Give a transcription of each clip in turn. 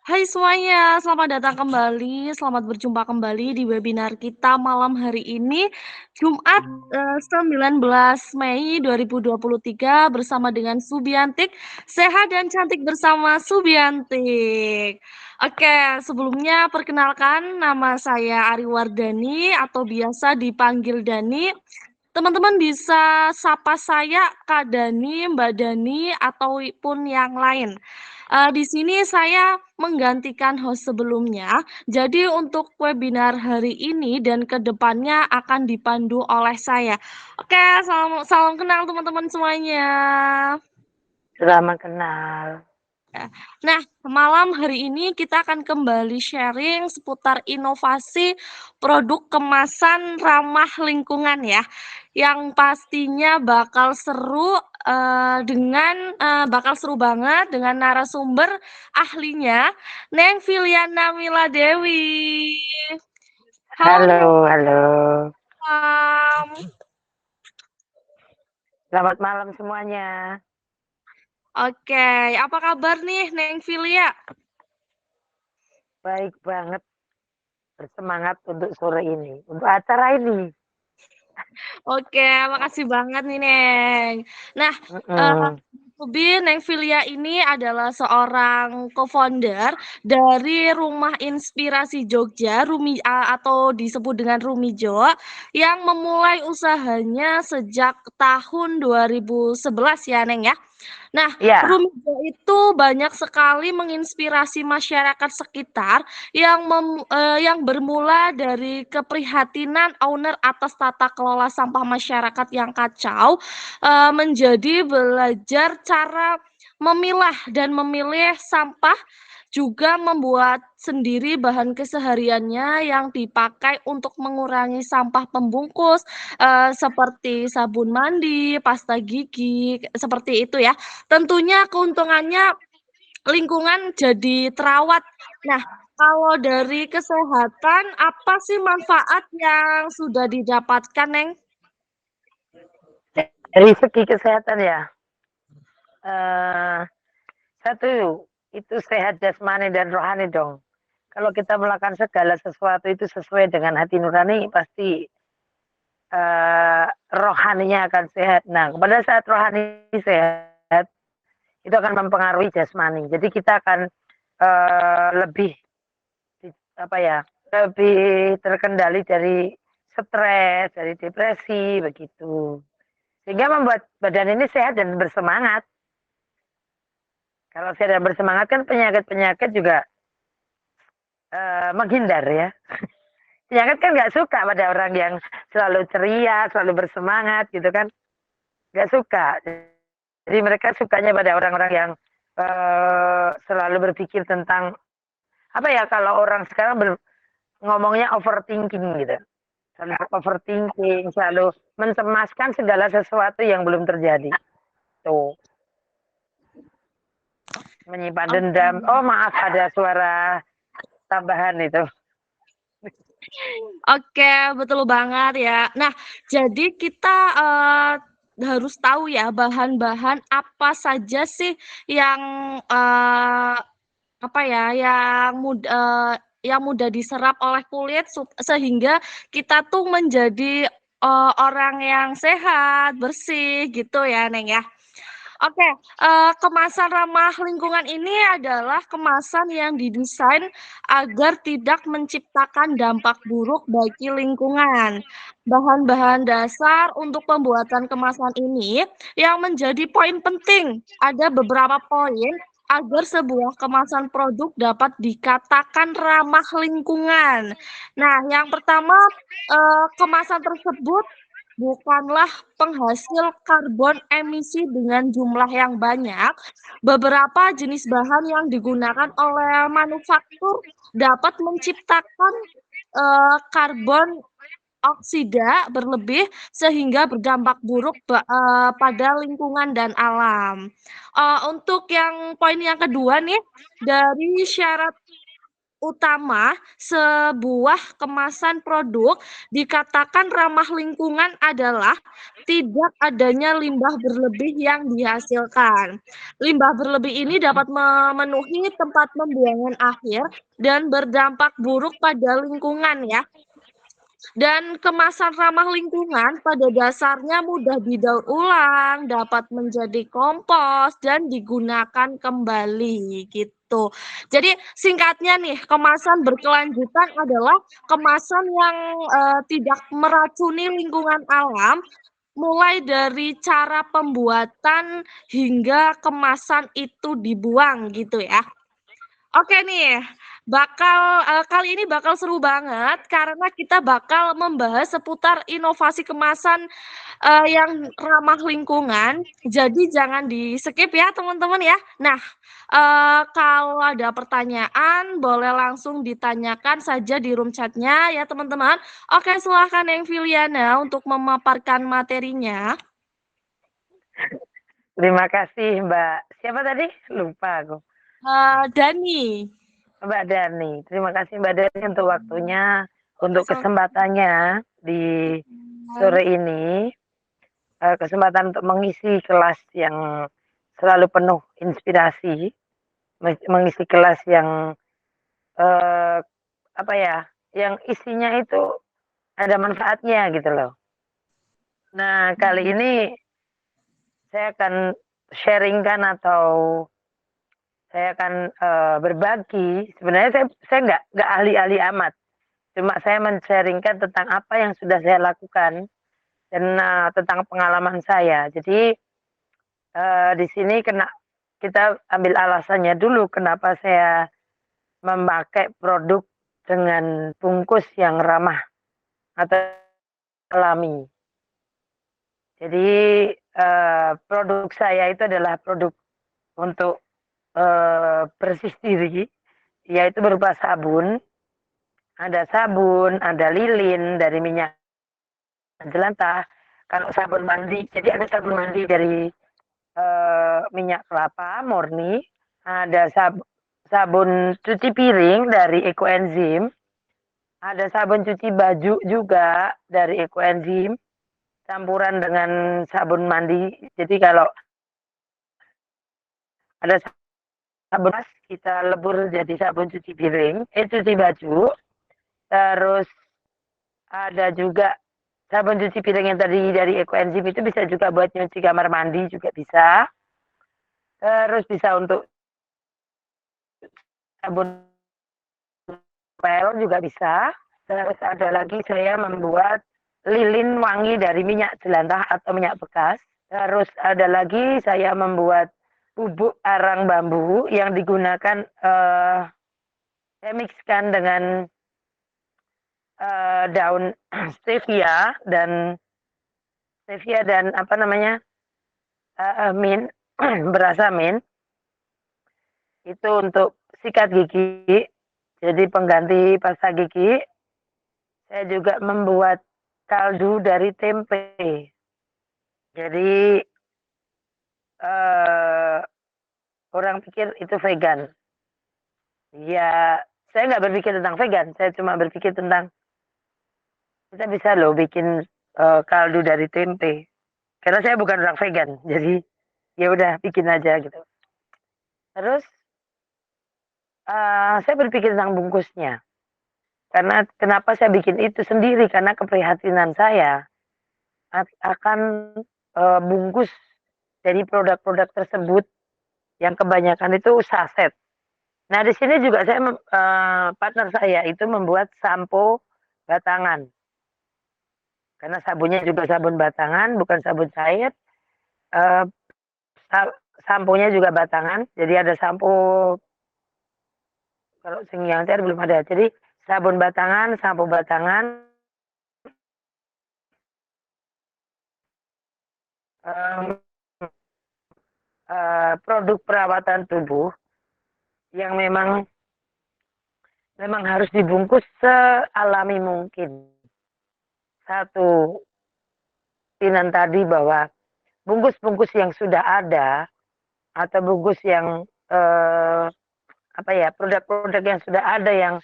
Hai semuanya, selamat datang kembali, selamat berjumpa kembali di webinar kita malam hari ini, Jumat 19 Mei 2023 bersama dengan Subiantik, sehat dan cantik bersama Subiantik. Oke, sebelumnya perkenalkan nama saya Ari Wardani atau biasa dipanggil Dani. Teman-teman bisa sapa saya Kak Dani, Mbak Dani, ataupun yang lain. Di sini saya menggantikan host sebelumnya. Jadi untuk webinar hari ini dan ke depannya akan dipandu oleh saya. Oke, salam salam kenal teman-teman semuanya. Selamat kenal. Nah, malam hari ini kita akan kembali sharing seputar inovasi produk kemasan ramah lingkungan ya, yang pastinya bakal seru bakal seru banget dengan narasumber ahlinya, Neng Filiana Mila Dewi. Halo Halo, Neng, halo. malam. Selamat malam semuanya. Oke, apa kabar nih Neng Filia? Baik banget, bersemangat untuk sore ini, untuk acara ini. Oke, makasih banget nih, Neng. Nah, eee, Mm-mm. Neng Filia ini adalah seorang co-founder dari Rumah Inspirasi Jogja, atau disebut dengan Rumijo, yang memulai usahanya sejak tahun 2011 ya, Neng, ya? Nah, Ya, Rumijo itu banyak sekali menginspirasi masyarakat sekitar yang bermula dari keprihatinan owner atas tata kelola sampah masyarakat yang kacau, menjadi belajar cara memilah dan memilih sampah, juga membuat sendiri bahan kesehariannya yang dipakai untuk mengurangi sampah pembungkus, seperti sabun mandi, pasta gigi, seperti itu ya. Tentunya keuntungannya lingkungan jadi terawat. Nah, kalau dari kesehatan, apa sih manfaat yang sudah didapatkan, Neng? dari segi kesehatan ya. eh Satu, itu sehat jasmani dan rohani dong. Kalau kita melakukan segala sesuatu itu sesuai dengan hati nurani, pasti eh rohaninya akan sehat. Nah, pada saat rohani sehat, itu akan mempengaruhi jasmani. Jadi kita akan lebih apa ya, lebih terkendali dari stres, dari depresi begitu. Sehingga membuat badan ini sehat dan bersemangat. Kalau sehat dan bersemangat kan penyakit-penyakit juga menghindar ya. Penyakit kan nggak suka pada orang yang selalu ceria, selalu bersemangat gitu kan. Nggak suka. Jadi mereka sukanya pada orang-orang yang selalu berpikir tentang apa ya, kalau orang sekarang ngomongnya overthinking gitu. Selalu overthinking, selalu mencemaskan segala sesuatu yang belum terjadi. Tuh, menyimpan dendam. Oh maaf, ada suara tambahan itu. Oke, betul banget ya. Nah, jadi kita harus tahu ya bahan-bahan apa saja sih yang eee, apa ya, yang mudah diserap oleh kulit sehingga kita tuh menjadi orang yang sehat, bersih gitu ya, Neng, ya. Oke, kemasan ramah lingkungan ini adalah kemasan yang didesain agar tidak menciptakan dampak buruk bagi lingkungan. Bahan-bahan dasar untuk pembuatan kemasan ini yang menjadi poin penting, ada beberapa poin agar sebuah kemasan produk dapat dikatakan ramah lingkungan. Nah, yang pertama, kemasan tersebut bukanlah penghasil karbon emisi dengan jumlah yang banyak. Beberapa jenis bahan yang digunakan oleh manufaktur dapat menciptakan karbon oksida berlebih sehingga berdampak buruk pada lingkungan dan alam. Untuk yang poin yang kedua nih, dari syarat utama sebuah kemasan produk dikatakan ramah lingkungan adalah tidak adanya limbah berlebih yang dihasilkan. Limbah berlebih ini dapat memenuhi tempat pembuangan akhir dan berdampak buruk pada lingkungan ya. Dan kemasan ramah lingkungan pada dasarnya mudah didaur ulang, dapat menjadi kompos, dan digunakan kembali gitu. Jadi singkatnya nih, kemasan berkelanjutan adalah kemasan yang tidak meracuni lingkungan alam, mulai dari cara pembuatan hingga kemasan itu dibuang gitu ya. Oke nih, kali ini bakal seru banget karena kita bakal membahas seputar inovasi kemasan, yang ramah lingkungan. Jadi jangan di-skip ya teman-teman ya. Nah, kalau ada pertanyaan boleh langsung ditanyakan saja di room chat-nya ya teman-teman. Oke silahkan yang Viliana untuk memaparkan materinya. Terima kasih Mbak. Siapa tadi? Lupa aku. Dani. Mbak Dani. Terima kasih Mbak Dani untuk waktunya, untuk kesempatannya di sore ini. Kesempatan untuk mengisi kelas yang selalu penuh inspirasi, mengisi kelas yang apa ya, yang isinya itu ada manfaatnya gitu loh. Nah kali ini saya akan sharingkan atau saya akan berbagi. Sebenarnya saya nggak ahli-ahli amat, cuma saya men-sharingkan tentang apa yang sudah saya lakukan dan tentang pengalaman saya. Jadi di sini kita ambil alasannya dulu kenapa saya memakai produk dengan bungkus yang ramah atau alami. Jadi produk saya itu adalah produk untuk bersih diri, yaitu berupa sabun. Ada sabun, ada lilin dari minyak jelantah. Kalau sabun mandi, jadi ada sabun mandi dari minyak kelapa murni, ada sabun cuci piring dari ekoenzim, ada sabun cuci baju juga dari ekoenzim, campuran dengan sabun mandi. Jadi kalau ada sabun kita lebur jadi sabun cuci piring, cuci baju. Terus ada juga sabun cuci piring yang tadi dari ekoenzim itu bisa juga buat nyuci kamar mandi juga bisa. Terus bisa untuk sabun pel juga bisa. Terus ada lagi saya membuat lilin wangi dari minyak jelantah atau minyak bekas. Terus ada lagi saya membuat bubuk arang bambu yang digunakan saya mixkan dengan daun stevia dan apa namanya mint berasa mint itu untuk sikat gigi, jadi pengganti pasta gigi. Saya juga membuat kaldu dari tempe. Jadi orang pikir itu vegan. Ya, saya nggak berpikir tentang vegan. Saya cuma berpikir tentang kita bisa loh bikin kaldu dari tempe. Karena saya bukan orang vegan, jadi ya udah bikin aja gitu. Terus saya berpikir tentang bungkusnya. Karena kenapa saya bikin itu sendiri? Karena keprihatinan saya akan bungkus dari produk-produk tersebut yang kebanyakan itu saset. Nah di sini juga saya partner saya itu membuat sampo batangan. Karena sabunnya juga sabun batangan, bukan sabun cair. Samponya juga batangan. Jadi ada sampo, kalau yang cair belum ada. Jadi sabun batangan, sampo batangan, produk perawatan tubuh yang memang harus dibungkus sealami mungkin. Satu, Tinan tadi bahwa bungkus-bungkus yang sudah ada atau bungkus yang apa ya, produk-produk yang sudah ada yang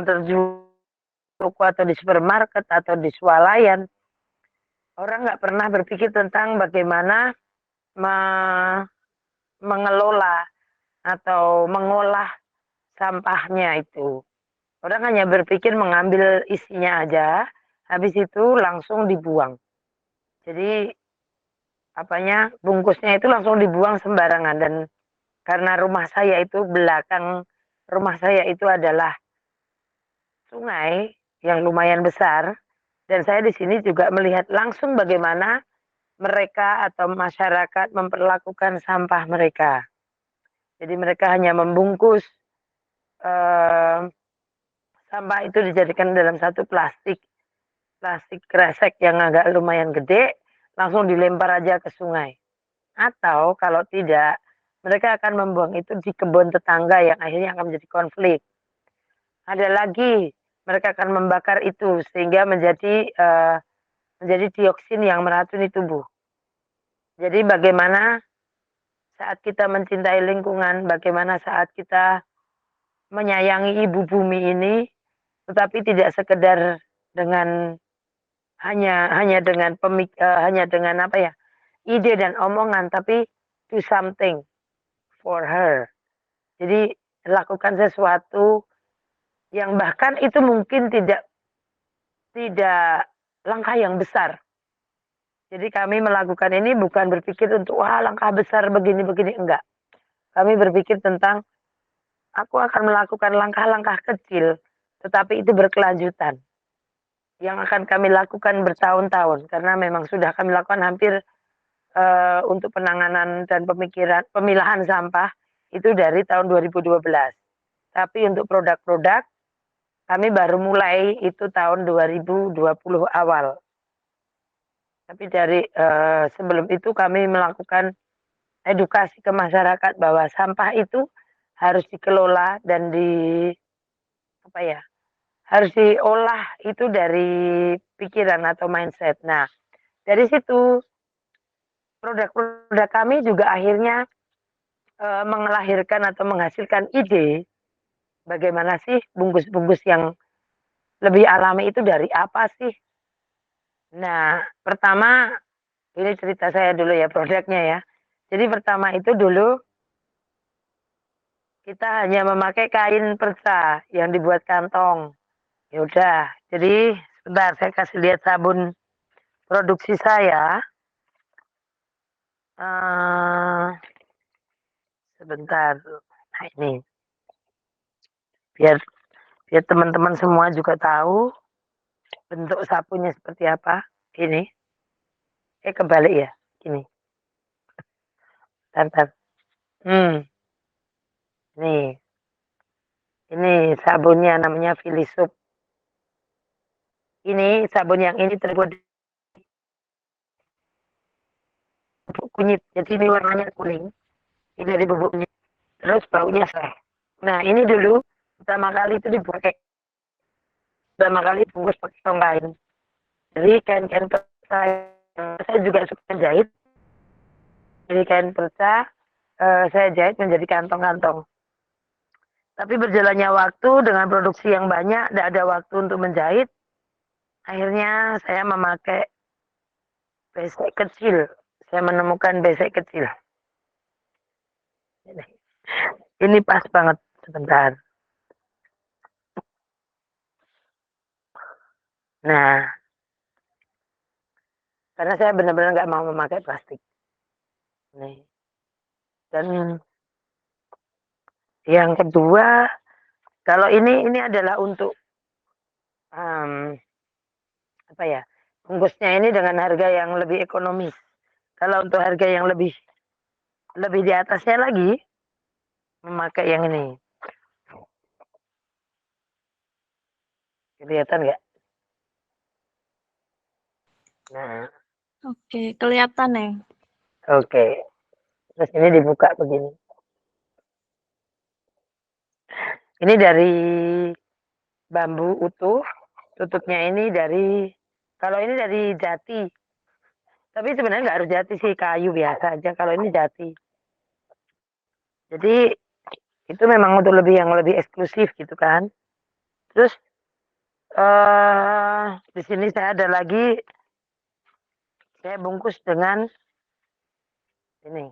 terjual atau di supermarket atau di swalayan, orang nggak pernah berpikir tentang bagaimana mengelola atau mengolah sampahnya itu. Orang hanya berpikir mengambil isinya aja, habis itu langsung dibuang. Jadi bungkusnya itu langsung dibuang sembarangan. Dan karena rumah saya itu belakang rumah saya itu adalah sungai yang lumayan besar, dan saya di sini juga melihat langsung bagaimana mereka atau masyarakat memperlakukan sampah mereka. Jadi mereka hanya membungkus sampah itu dijadikan dalam satu plastik kresek yang agak lumayan gede, langsung dilempar aja ke sungai. Atau kalau tidak, mereka akan membuang itu di kebun tetangga yang akhirnya akan menjadi konflik. Ada lagi, mereka akan membakar itu sehingga menjadi dioksin yang meracuni tubuh. Jadi bagaimana saat kita mencintai lingkungan, bagaimana saat kita menyayangi ibu bumi ini, tetapi tidak sekedar dengan hanya dengan ide dan omongan, tapi do something for her. Jadi lakukan sesuatu yang bahkan itu mungkin tidak langkah yang besar. Jadi kami melakukan ini bukan berpikir untuk wah langkah besar begini-begini, enggak. Kami berpikir tentang aku akan melakukan langkah-langkah kecil, tetapi itu berkelanjutan. Yang akan kami lakukan bertahun-tahun karena memang sudah kami lakukan hampir untuk penanganan dan pemilahan sampah itu dari tahun 2012. Tapi untuk produk-produk kami baru mulai itu tahun 2020 awal. Tapi dari sebelum itu kami melakukan edukasi ke masyarakat bahwa sampah itu harus dikelola dan harus diolah itu dari pikiran atau mindset. Nah, dari situ produk-produk kami juga akhirnya melahirkan atau menghasilkan ide bagaimana sih bungkus-bungkus yang lebih alami itu dari apa sih? Nah, pertama ini cerita saya dulu ya produknya ya. Jadi pertama itu dulu kita hanya memakai kain perca yang dibuat kantong. Ya udah, jadi sebentar saya kasih lihat sabun produksi saya. Sebentar. Nah ini, biar biar teman-teman semua juga tahu bentuk sabunnya seperti apa. Ini, kebalik ya, gini. Bentar. Nih, ini sabunnya namanya Filisup. Ini sabun yang ini terbuat bubuk kunyit. Jadi ini warnanya kuning. Ini dari bubuk kunyit. Terus baunya sereh. Nah, ini dulu pertama kali itu dibuat pertama kali bungkus pakai kain kain. Jadi kain-kain perca saya juga suka jahit. Jadi kain perca saya jahit menjadi kantong-kantong. Tapi berjalannya waktu dengan produksi yang banyak, tidak ada waktu untuk menjahit. Akhirnya saya memakai besek kecil. Saya menemukan besek kecil. Ini pas banget, sebentar. Nah, karena saya benar-benar nggak mau memakai plastik. Nih. Dan yang kedua, kalau ini adalah untuk bungkusnya ini dengan harga yang lebih ekonomis. Kalau untuk harga yang lebih di atasnya lagi, memakai yang ini. Kelihatan nggak? Nah. Oke, kelihatan ya. Oke. Terus ini dibuka begini. Ini dari bambu utuh. Tutupnya ini kalau ini dari jati. Tapi sebenarnya nggak harus jati sih, kayu biasa aja. Kalau ini jati. Jadi Itu memang untuk yang lebih eksklusif gitu kan. Terus di sini saya ada lagi, saya bungkus dengan ini.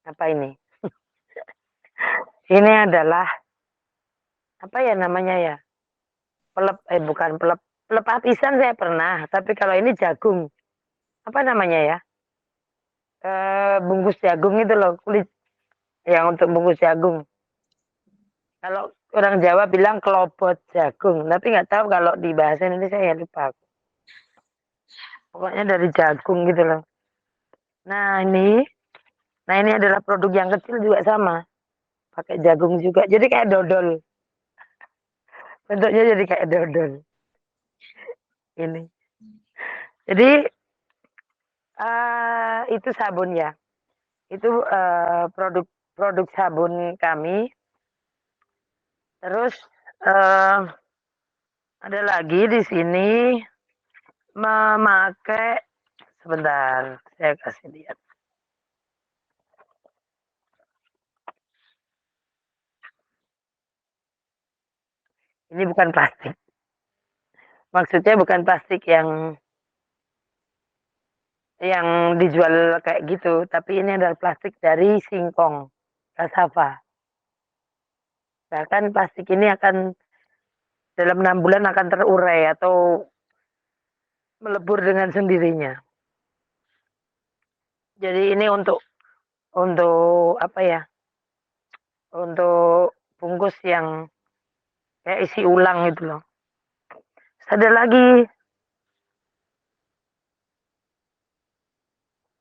Apa ini? Ini adalah apa ya namanya ya? Bukan pelep artisan saya pernah, tapi kalau ini jagung. Apa namanya ya? Bungkus jagung itu loh, kulit yang untuk bungkus jagung. Kalau orang Jawa bilang kelopot jagung, tapi nggak tahu kalau di bahasa Indonesia ya lupa. Pokoknya dari jagung gitu loh. Nah ini adalah produk yang kecil juga sama, pakai jagung juga. Jadi kayak dodol, bentuknya jadi kayak dodol ini. Jadi itu sabun ya, itu produk produk sabun kami. Terus uh, ada lagi di sini memakai, sebentar saya kasih lihat. Ini bukan plastik. Maksudnya bukan plastik yang dijual kayak gitu, tapi ini adalah plastik dari singkong, cassava. Bahkan plastik ini akan dalam 6 bulan akan terurai atau melebur dengan sendirinya. Jadi ini untuk apa ya? Untuk bungkus yang kayak isi ulang gitu loh. Ada lagi,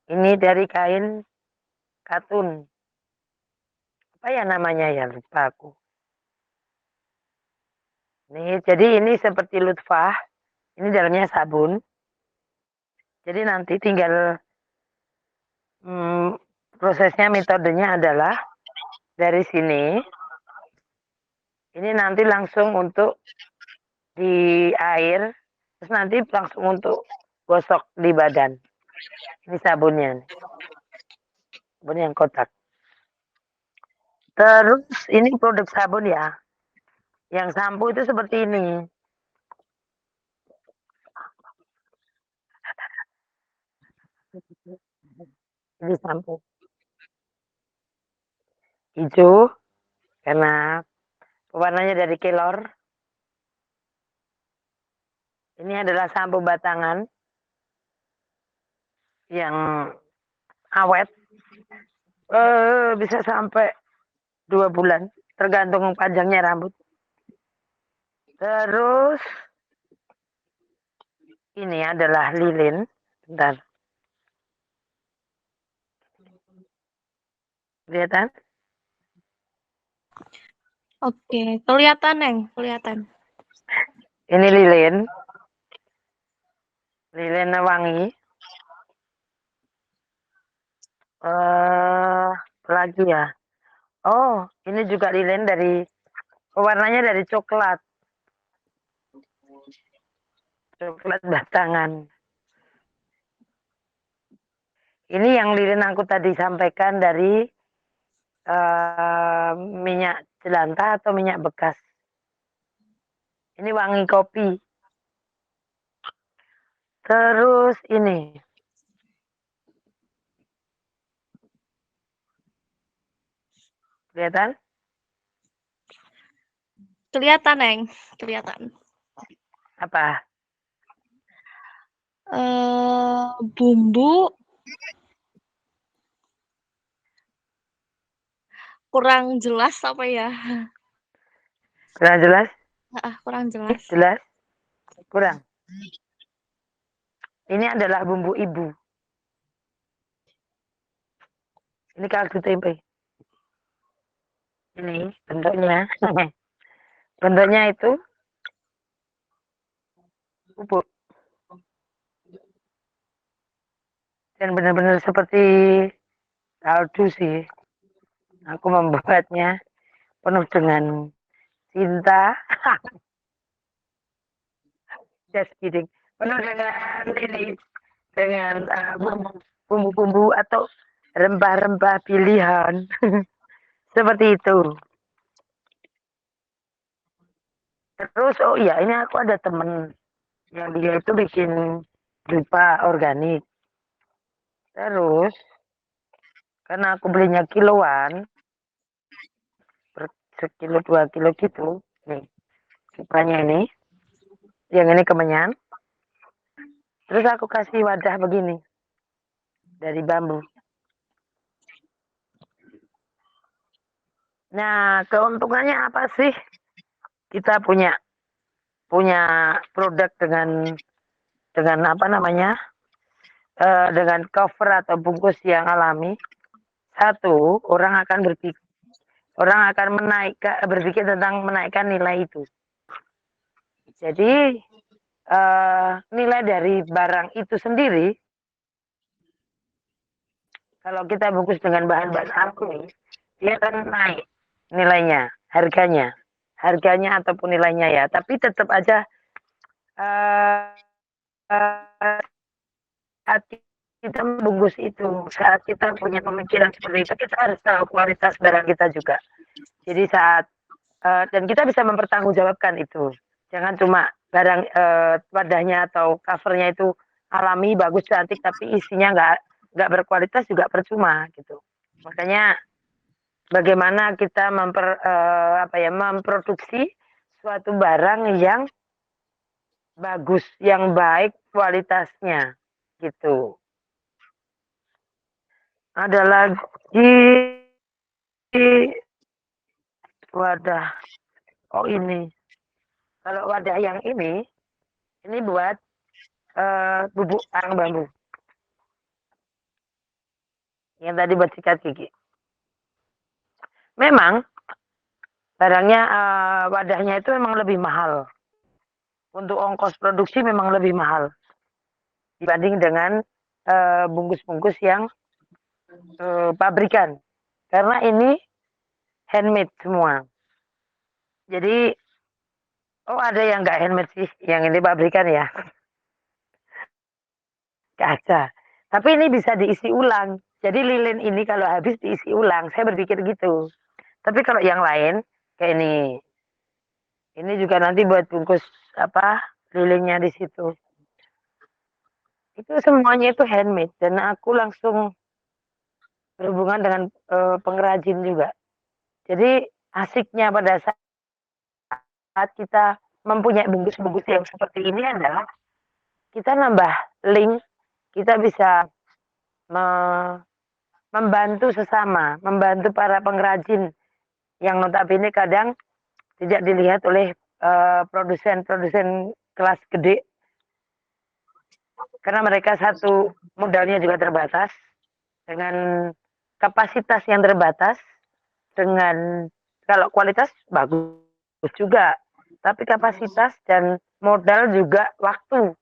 ini dari kain katun. Apa ya namanya ya, lupa aku. Nih, jadi ini seperti Lutfah. Ini dalamnya sabun. Jadi nanti tinggal prosesnya, metodenya adalah dari sini. Ini nanti langsung untuk di air, terus nanti langsung untuk gosok di badan. Ini sabunnya, sabun yang kotak. Terus ini produk sabun ya. Yang sampo itu seperti ini. Ini sampo hijau karena warnanya dari kelor. Ini adalah sampo batangan yang awet. Bisa sampai 2 bulan, tergantung panjangnya rambut. Terus ini adalah lilin. Bentar. Kelihatan? Oke, kelihatan, Neng, kelihatan. Ini lilin. Lilin wangi. Lagi ya. Oh, ini juga lilin dari, warnanya dari coklat. Coklat batangan. Ini yang lilin aku tadi sampaikan dari minyak jelantah atau minyak bekas. Ini wangi kopi. Terus ini. Kelihatan? Kelihatan, Neng, kelihatan. Apa? Bumbu kurang jelas apa ya? Kurang jelas? Kurang jelas. Jelas? Kurang. Ini adalah bumbu ibu. Ini kaldu tempe. Ini bentuknya. Bentuknya itu bubuk. Dan benar-benar seperti kaldu sih. Aku membuatnya penuh dengan cinta. Just kidding. Penuh dengan ini, dengan bumbu-bumbu atau rempah-rempah pilihan. Seperti itu. Terus, oh iya, ini aku ada temen yang dia itu bikin dupa organik. Terus, karena aku belinya kiloan, per sekilo 2 kilo gitu, nih dupanya ini, yang ini kemenyan. Terus aku kasih wadah begini dari bambu. Nah, keuntungannya apa sih? Kita punya punya produk dengan apa namanya? Dengan cover atau bungkus yang alami. Satu, orang akan berpikir tentang menaikkan nilai itu. Jadi nilai dari barang itu sendiri, kalau kita bungkus dengan bahan-bahan alami, dia akan naik nilainya, harganya ataupun nilainya ya. Tapi tetap aja uh, saat kita membungkus itu, saat kita punya pemikiran seperti itu, kita harus tahu kualitas barang kita juga. Jadi saat dan kita bisa mempertanggungjawabkan itu. Jangan cuma barang wadahnya atau covernya itu alami, bagus, cantik, tapi isinya nggak berkualitas juga percuma gitu. Makanya bagaimana kita memproduksi suatu barang yang bagus, yang baik kualitasnya gitu. Ada lagi wadah. Oh ini, kalau wadah yang ini buat bubuk arang bambu. Yang tadi buat sikat gigi. Memang barangnya wadahnya itu memang lebih mahal. Untuk ongkos produksi memang lebih mahal dibanding dengan bungkus-bungkus yang pabrikan. Karena ini handmade semua. Jadi, oh ada yang nggak handmade sih, yang ini pabrikan ya. Kaca. Tapi ini bisa diisi ulang. Jadi lilin ini kalau habis diisi ulang, saya berpikir gitu. Tapi kalau yang lain, kayak ini juga nanti buat bungkus apa lilinnya di situ. Itu semuanya itu handmade dan aku langsung berhubungan dengan pengrajin juga. Jadi asiknya pada saat kita mempunyai bungkus-bungkus yang seperti ini adalah kita nambah link, kita bisa me membantu sesama, membantu para pengrajin yang notabene kadang tidak dilihat oleh produsen-produsen kelas gede karena mereka satu modalnya juga terbatas dengan kapasitas yang terbatas dengan kalau kualitas bagus juga tapi kapasitas dan modal juga waktu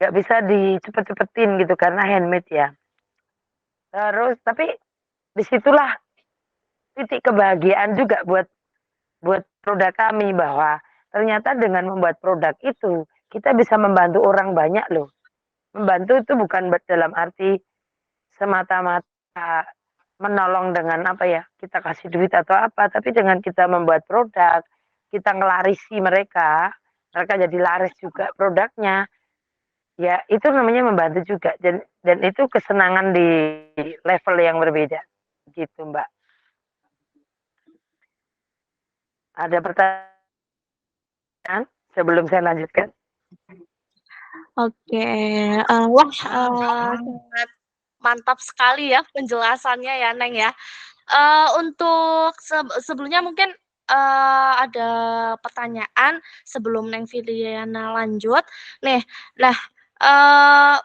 nggak bisa dicepet-cepetin gitu karena handmade ya terus tapi disitulah titik kebahagiaan juga buat buat produk kami bahwa ternyata dengan membuat produk itu kita bisa membantu orang banyak loh. Membantu itu bukan dalam arti semata-mata menolong dengan apa ya kita kasih duit atau apa, tapi dengan kita membuat produk, kita ngelarisi mereka, mereka jadi laris juga produknya. Ya itu namanya membantu juga dan itu kesenangan di level yang berbeda gitu Mbak. Ada pertanyaan sebelum saya lanjutkan? Oke, wah, sangat mantap sekali ya penjelasannya ya, Neng, ya. Untuk sebelumnya mungkin, ada pertanyaan sebelum Neng Filiana lanjut. Nih, nah, eee,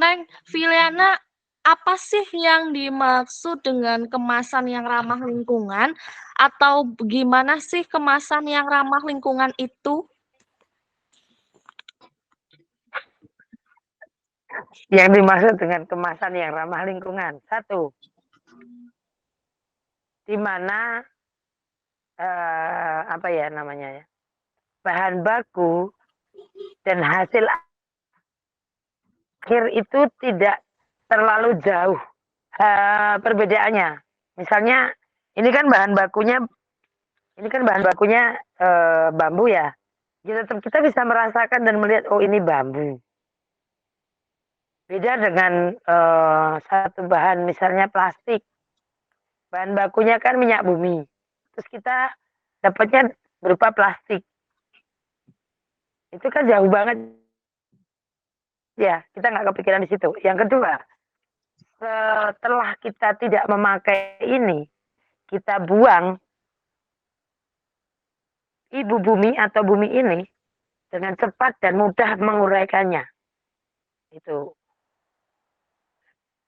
Neng Filiana, apa sih yang dimaksud dengan kemasan yang ramah lingkungan? Atau gimana sih kemasan yang ramah lingkungan itu? Yang dimaksud dengan kemasan yang ramah lingkungan, satu, di mana apa ya namanya ya bahan baku dan hasil akhir itu tidak terlalu jauh perbedaannya. Misalnya ini kan bahan bakunya bambu ya. Kita bisa merasakan dan melihat oh ini bambu. Beda dengan satu bahan misalnya plastik. Bahan bakunya kan minyak bumi. Terus kita dapatnya berupa plastik. Itu kan jauh banget ya. Kita nggak kepikiran di situ. Yang kedua, setelah kita tidak memakai ini, kita buang ibu bumi atau bumi ini dengan cepat dan mudah menguraikannya. Itu.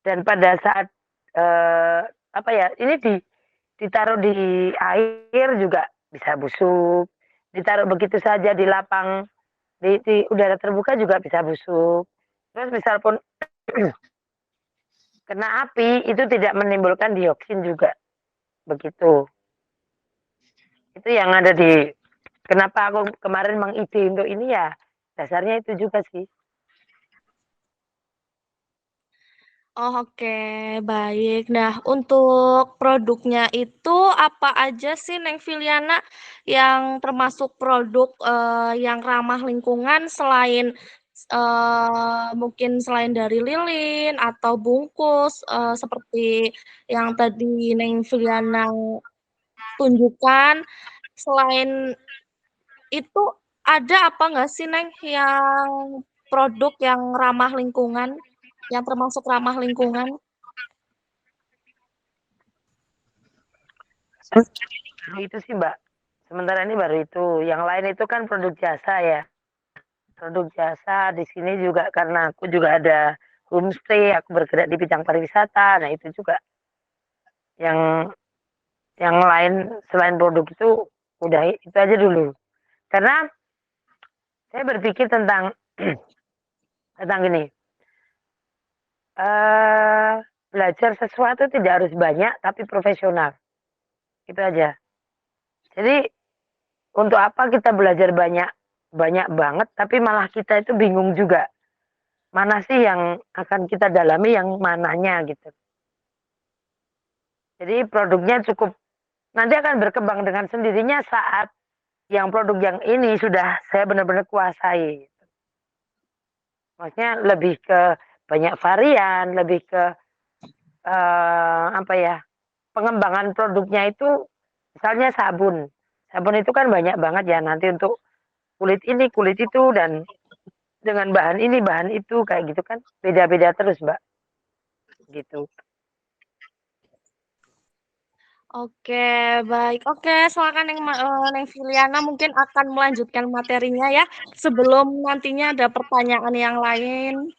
Dan pada saat apa ya, ini ditaruh di air juga bisa busuk, ditaruh begitu saja di lapang di udara terbuka juga bisa busuk. Terus misal pun kena api itu tidak menimbulkan dioksin juga, begitu. Itu yang ada di kenapa aku kemarin mengide untuk ini ya, dasarnya itu juga sih. Oh, oke, baik. Nah, untuk produknya itu apa aja sih Neng Filiana yang termasuk produk yang ramah lingkungan selain mungkin selain dari lilin atau bungkus seperti yang tadi Neng Filiana tunjukkan. Selain itu ada apa nggak sih Neng yang produk yang ramah lingkungan, yang termasuk ramah lingkungan? Baru itu sih Mbak, sementara ini baru itu. Yang lain itu kan produk jasa ya. Produk jasa di sini juga karena aku juga ada homestay, aku bergerak di bidang pariwisata. Nah itu juga yang lain selain produk itu udah itu aja dulu. Karena saya berpikir tentang tentang gini, belajar sesuatu tidak harus banyak tapi profesional. Itu aja. Jadi untuk apa kita belajar banyak banyak banget tapi malah kita itu bingung juga. Mana sih yang akan kita dalami yang mananya gitu. Jadi produknya cukup nanti akan berkembang dengan sendirinya saat yang produk yang ini sudah saya benar-benar kuasai. Maksudnya lebih ke banyak varian, lebih ke apa ya, pengembangan produknya itu misalnya sabun. Sabun itu kan banyak banget ya nanti untuk kulit ini, kulit itu dan dengan bahan ini, bahan itu kayak gitu kan beda-beda terus, Mbak. Gitu. Oke, baik. Oke, silakan Neng Filiana mungkin akan melanjutkan materinya ya, sebelum nantinya ada pertanyaan yang lain.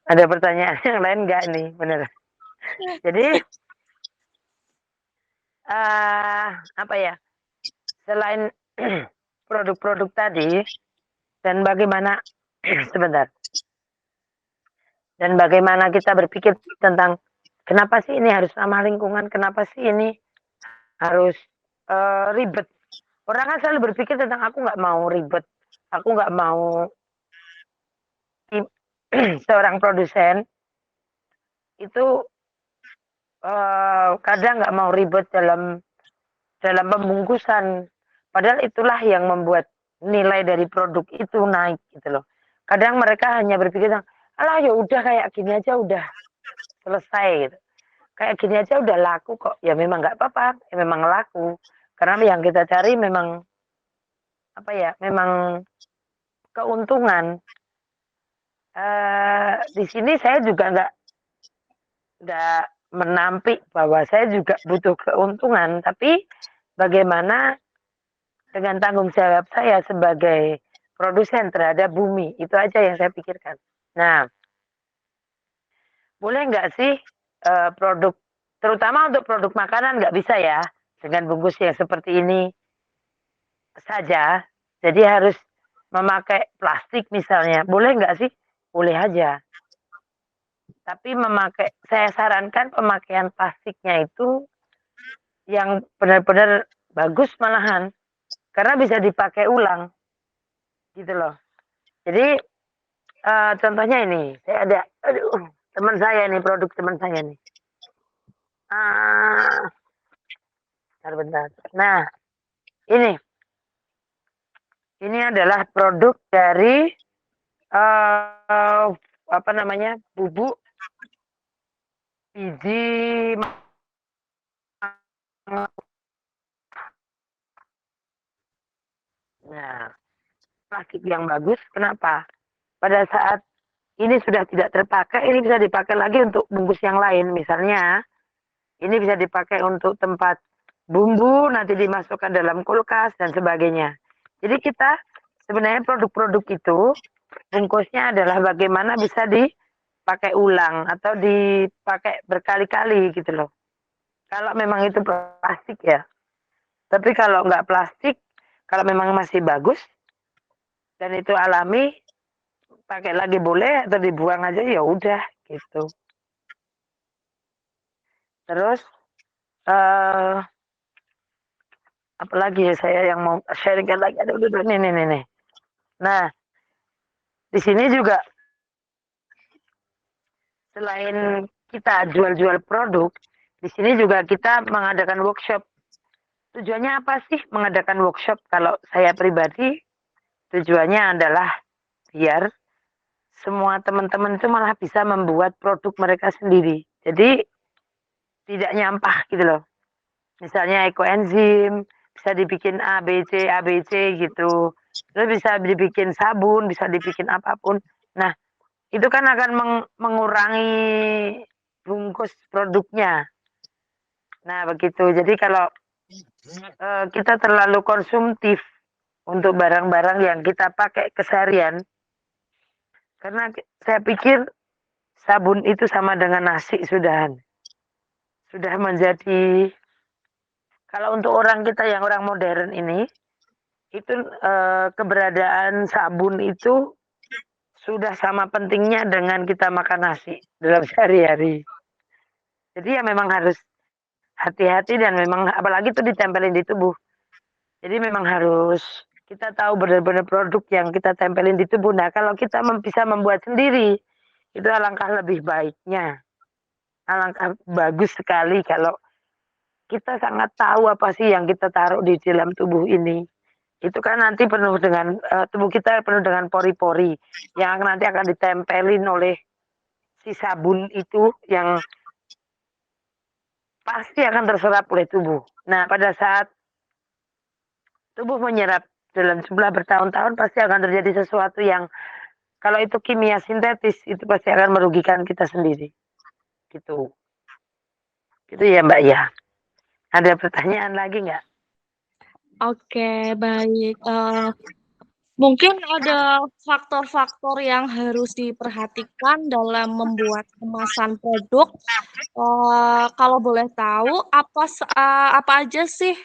Ada pertanyaan yang lain nggak nih, bener? Jadi apa ya? Selain produk-produk tadi dan bagaimana sebentar dan bagaimana kita berpikir tentang kenapa sih ini harus ramah lingkungan, kenapa sih ini harus ribet. Orang kan selalu berpikir tentang aku nggak mau ribet, aku nggak mau seorang produsen itu kadang nggak mau ribet dalam dalam pembungkusan. Padahal itulah yang membuat nilai dari produk itu naik gitu loh. Kadang mereka hanya berpikir, alah ya udah kayak gini aja udah selesai gitu. Kayak gini aja udah laku kok. Ya memang nggak apa-apa, ya memang laku. Karena yang kita cari memang apa ya, memang keuntungan. Di sini saya juga nggak menampik bahwa saya juga butuh keuntungan, tapi bagaimana dengan tanggung jawab saya sebagai produsen terhadap bumi, itu aja yang saya pikirkan. Nah, boleh nggak sih produk, terutama untuk produk makanan nggak bisa ya, dengan bungkus yang seperti ini saja, jadi harus memakai plastik misalnya, boleh nggak sih? Boleh aja. Tapi saya sarankan pemakaian plastiknya itu yang benar-benar bagus malahan, karena bisa dipakai ulang, gitu loh. Jadi contohnya ini, saya ada, aduh, teman saya nih, produk teman saya nih. Ah, bentar. Nah, ini adalah produk dari apa namanya, bubuk biji. Nah, plastik yang bagus. Kenapa? Pada saat ini sudah tidak terpakai, ini bisa dipakai lagi untuk bungkus yang lain. Misalnya, ini bisa dipakai untuk tempat bumbu, nanti dimasukkan dalam kulkas dan sebagainya. Jadi kita sebenarnya produk-produk itu bungkusnya adalah bagaimana bisa dipakai ulang atau dipakai berkali-kali gitu loh. Kalau memang itu plastik ya. Tapi kalau nggak plastik, kalau memang masih bagus dan itu alami, pakai lagi boleh atau dibuang aja ya udah gitu. Terus apalagi ya saya yang mau sharingkan lagi, aduh nih. Nah, di sini juga selain kita jual-jual produk, di sini juga kita mengadakan workshop. Tujuannya apa sih mengadakan workshop? Kalau saya pribadi, tujuannya adalah biar semua teman-teman itu malah bisa membuat produk mereka sendiri. Jadi tidak nyampah gitu loh. Misalnya ekoenzim, bisa dibikin A, B, C gitu. Terus bisa dibikin sabun, bisa dibikin apapun. Nah, itu kan akan mengurangi bungkus produknya. Nah, begitu. Jadi kalau kita terlalu konsumtif untuk barang-barang yang kita pakai keseharian, karena saya pikir sabun itu sama dengan nasi sudah menjadi, kalau untuk orang kita yang orang modern ini, itu keberadaan sabun itu sudah sama pentingnya dengan kita makan nasi dalam sehari-hari. Jadi ya memang harus hati-hati dan memang apalagi itu ditempelin di tubuh. Jadi memang harus kita tahu benar-benar produk yang kita tempelin di tubuh. Nah, kalau kita bisa membuat sendiri, itu alangkah lebih baiknya. Alangkah bagus sekali kalau kita sangat tahu apa sih yang kita taruh di dalam tubuh ini. Itu kan nanti penuh dengan tubuh kita penuh dengan pori-pori yang nanti akan ditempelin oleh si sabun itu yang pasti akan terserap oleh tubuh. Nah, pada saat tubuh menyerap dalam jumlah bertahun-tahun pasti akan terjadi sesuatu yang kalau itu kimia sintetis itu pasti akan merugikan kita sendiri. Gitu. Gitu ya, Mbak ya. Ada pertanyaan lagi nggak? Oke, baik. Mungkin ada faktor-faktor yang harus diperhatikan dalam membuat kemasan produk. Kalau boleh tahu, apa aja sih,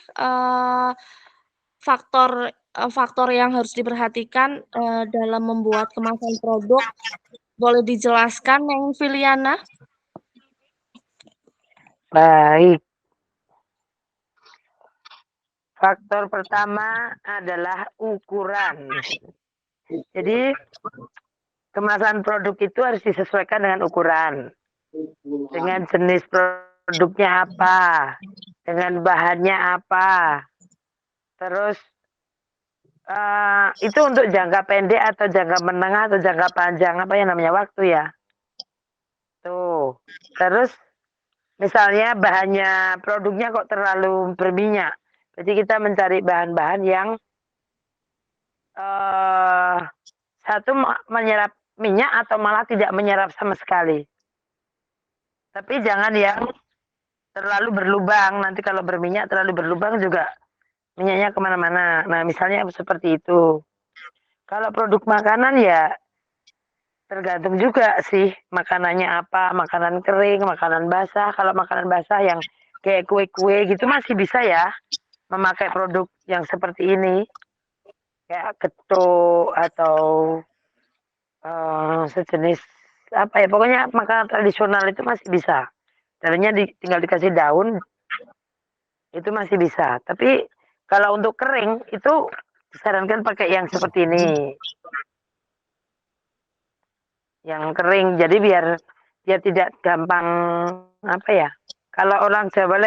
faktor yang harus diperhatikan, dalam membuat kemasan produk? Boleh dijelaskan, Neng Filiana? Baik. Faktor pertama adalah ukuran. Jadi kemasan produk itu harus disesuaikan dengan ukuran. Dengan jenis produknya apa, dengan bahannya apa. Terus itu untuk jangka pendek atau jangka menengah atau jangka panjang, apa yang namanya waktu ya. Tuh. Terus misalnya bahannya, produknya kok terlalu berminyak. Jadi kita mencari bahan-bahan yang satu menyerap minyak atau malah tidak menyerap sama sekali. Tapi jangan yang terlalu berlubang. Nanti kalau berminyak terlalu berlubang juga minyaknya kemana-mana. Nah, misalnya seperti itu. Kalau produk makanan ya tergantung juga sih makanannya apa, makanan kering, makanan basah. Kalau makanan basah yang kayak kue-kue gitu masih bisa ya memakai produk yang seperti ini. Kayak getuk atau sejenis apa ya, pokoknya makanan tradisional itu masih bisa. Dalamnya tinggal dikasih daun, itu masih bisa. Tapi kalau untuk kering itu disarankan pakai yang seperti ini. Yang kering, jadi biar ya tidak gampang apa ya? Kalau orang Jawa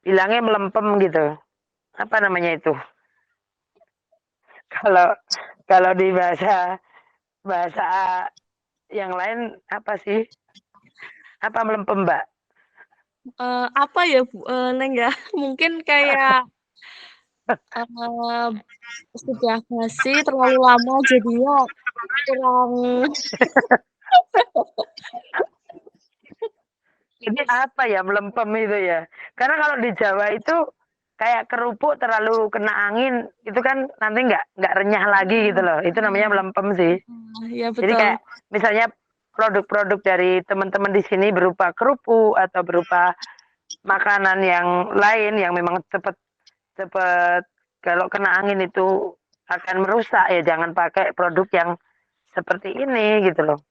bilangnya melempem gitu. Apa namanya itu? Kalau kalau di bahasa bahasa yang lain apa sih? Apa melempem, Mbak? Apa ya, Neng ya, mungkin kayak, eee, sudah basi terlalu lama jadinya kurang. Jadi apa ya melempem itu ya? Karena kalau di Jawa itu kayak kerupuk terlalu kena angin itu kan nanti nggak renyah lagi gitu loh. Itu namanya melempem sih. Iya Jadi betul. kayak misalnya produk-produk dari teman-teman di sini berupa kerupuk atau berupa makanan yang lain yang memang cepet cepet kalau kena angin itu akan merusak ya jangan pakai produk yang seperti ini gitu loh.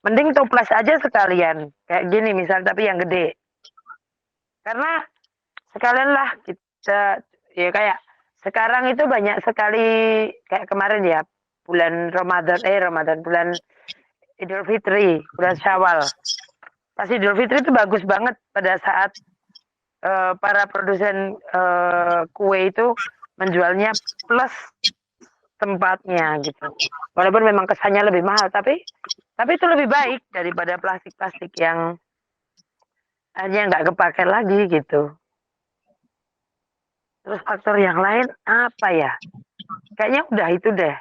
Mending toples aja sekalian kayak gini misal tapi yang gede. Karena sekalian lah kita ya kayak sekarang itu banyak sekali kayak kemarin ya bulan bulan Idul Fitri, bulan Syawal. Pas Idul Fitri itu bagus banget pada saat para produsen kue itu menjualnya plus tempatnya gitu. Walaupun memang kesannya lebih mahal, tapi itu lebih baik daripada plastik-plastik yang hanya nggak kepake lagi gitu. Terus faktor yang lain apa ya? Kayaknya udah itu deh.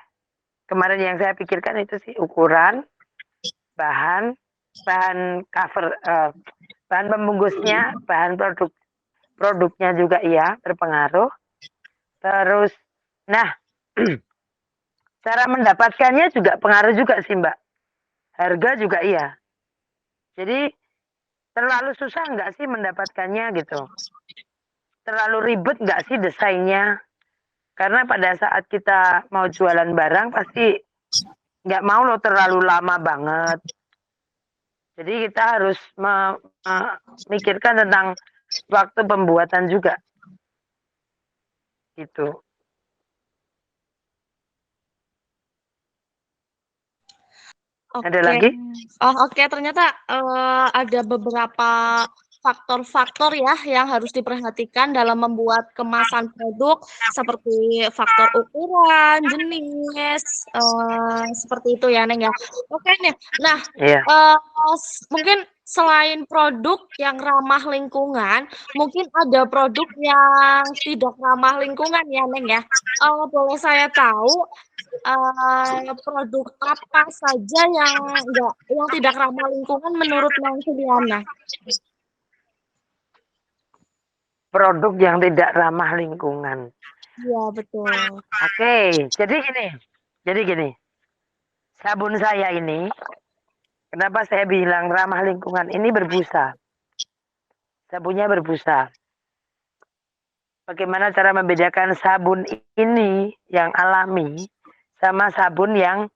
Kemarin yang saya pikirkan itu sih ukuran, bahan, bahan cover, bahan pembungkusnya, bahan produknya juga iya berpengaruh. Terus, nah cara mendapatkannya juga pengaruh juga sih Mbak. Harga juga iya. Jadi terlalu susah nggak sih mendapatkannya gitu? Terlalu ribet nggak sih desainnya? Karena pada saat kita mau jualan barang pasti nggak mau loh terlalu lama banget. Jadi kita harus memikirkan tentang waktu pembuatan juga. Gitu. Ada Oke. lagi? Oh, oke, ternyata, ada beberapa faktor-faktor ya yang harus diperhatikan dalam membuat kemasan produk seperti faktor ukuran, jenis, seperti itu ya, Neng, ya. Oke nih, nah, Iya. mungkin selain produk yang ramah lingkungan, mungkin ada produk yang tidak ramah lingkungan ya, Neng, ya. Boleh saya tahu produk apa saja yang tidak ramah lingkungan menurut Neng Suliana? Produk yang tidak ramah lingkungan. Iya, betul. Oke, jadi gini, sabun saya ini, kenapa saya bilang ramah lingkungan ini berbusa. Sabunnya berbusa. Bagaimana cara membedakan sabun ini yang alami sama sabun yang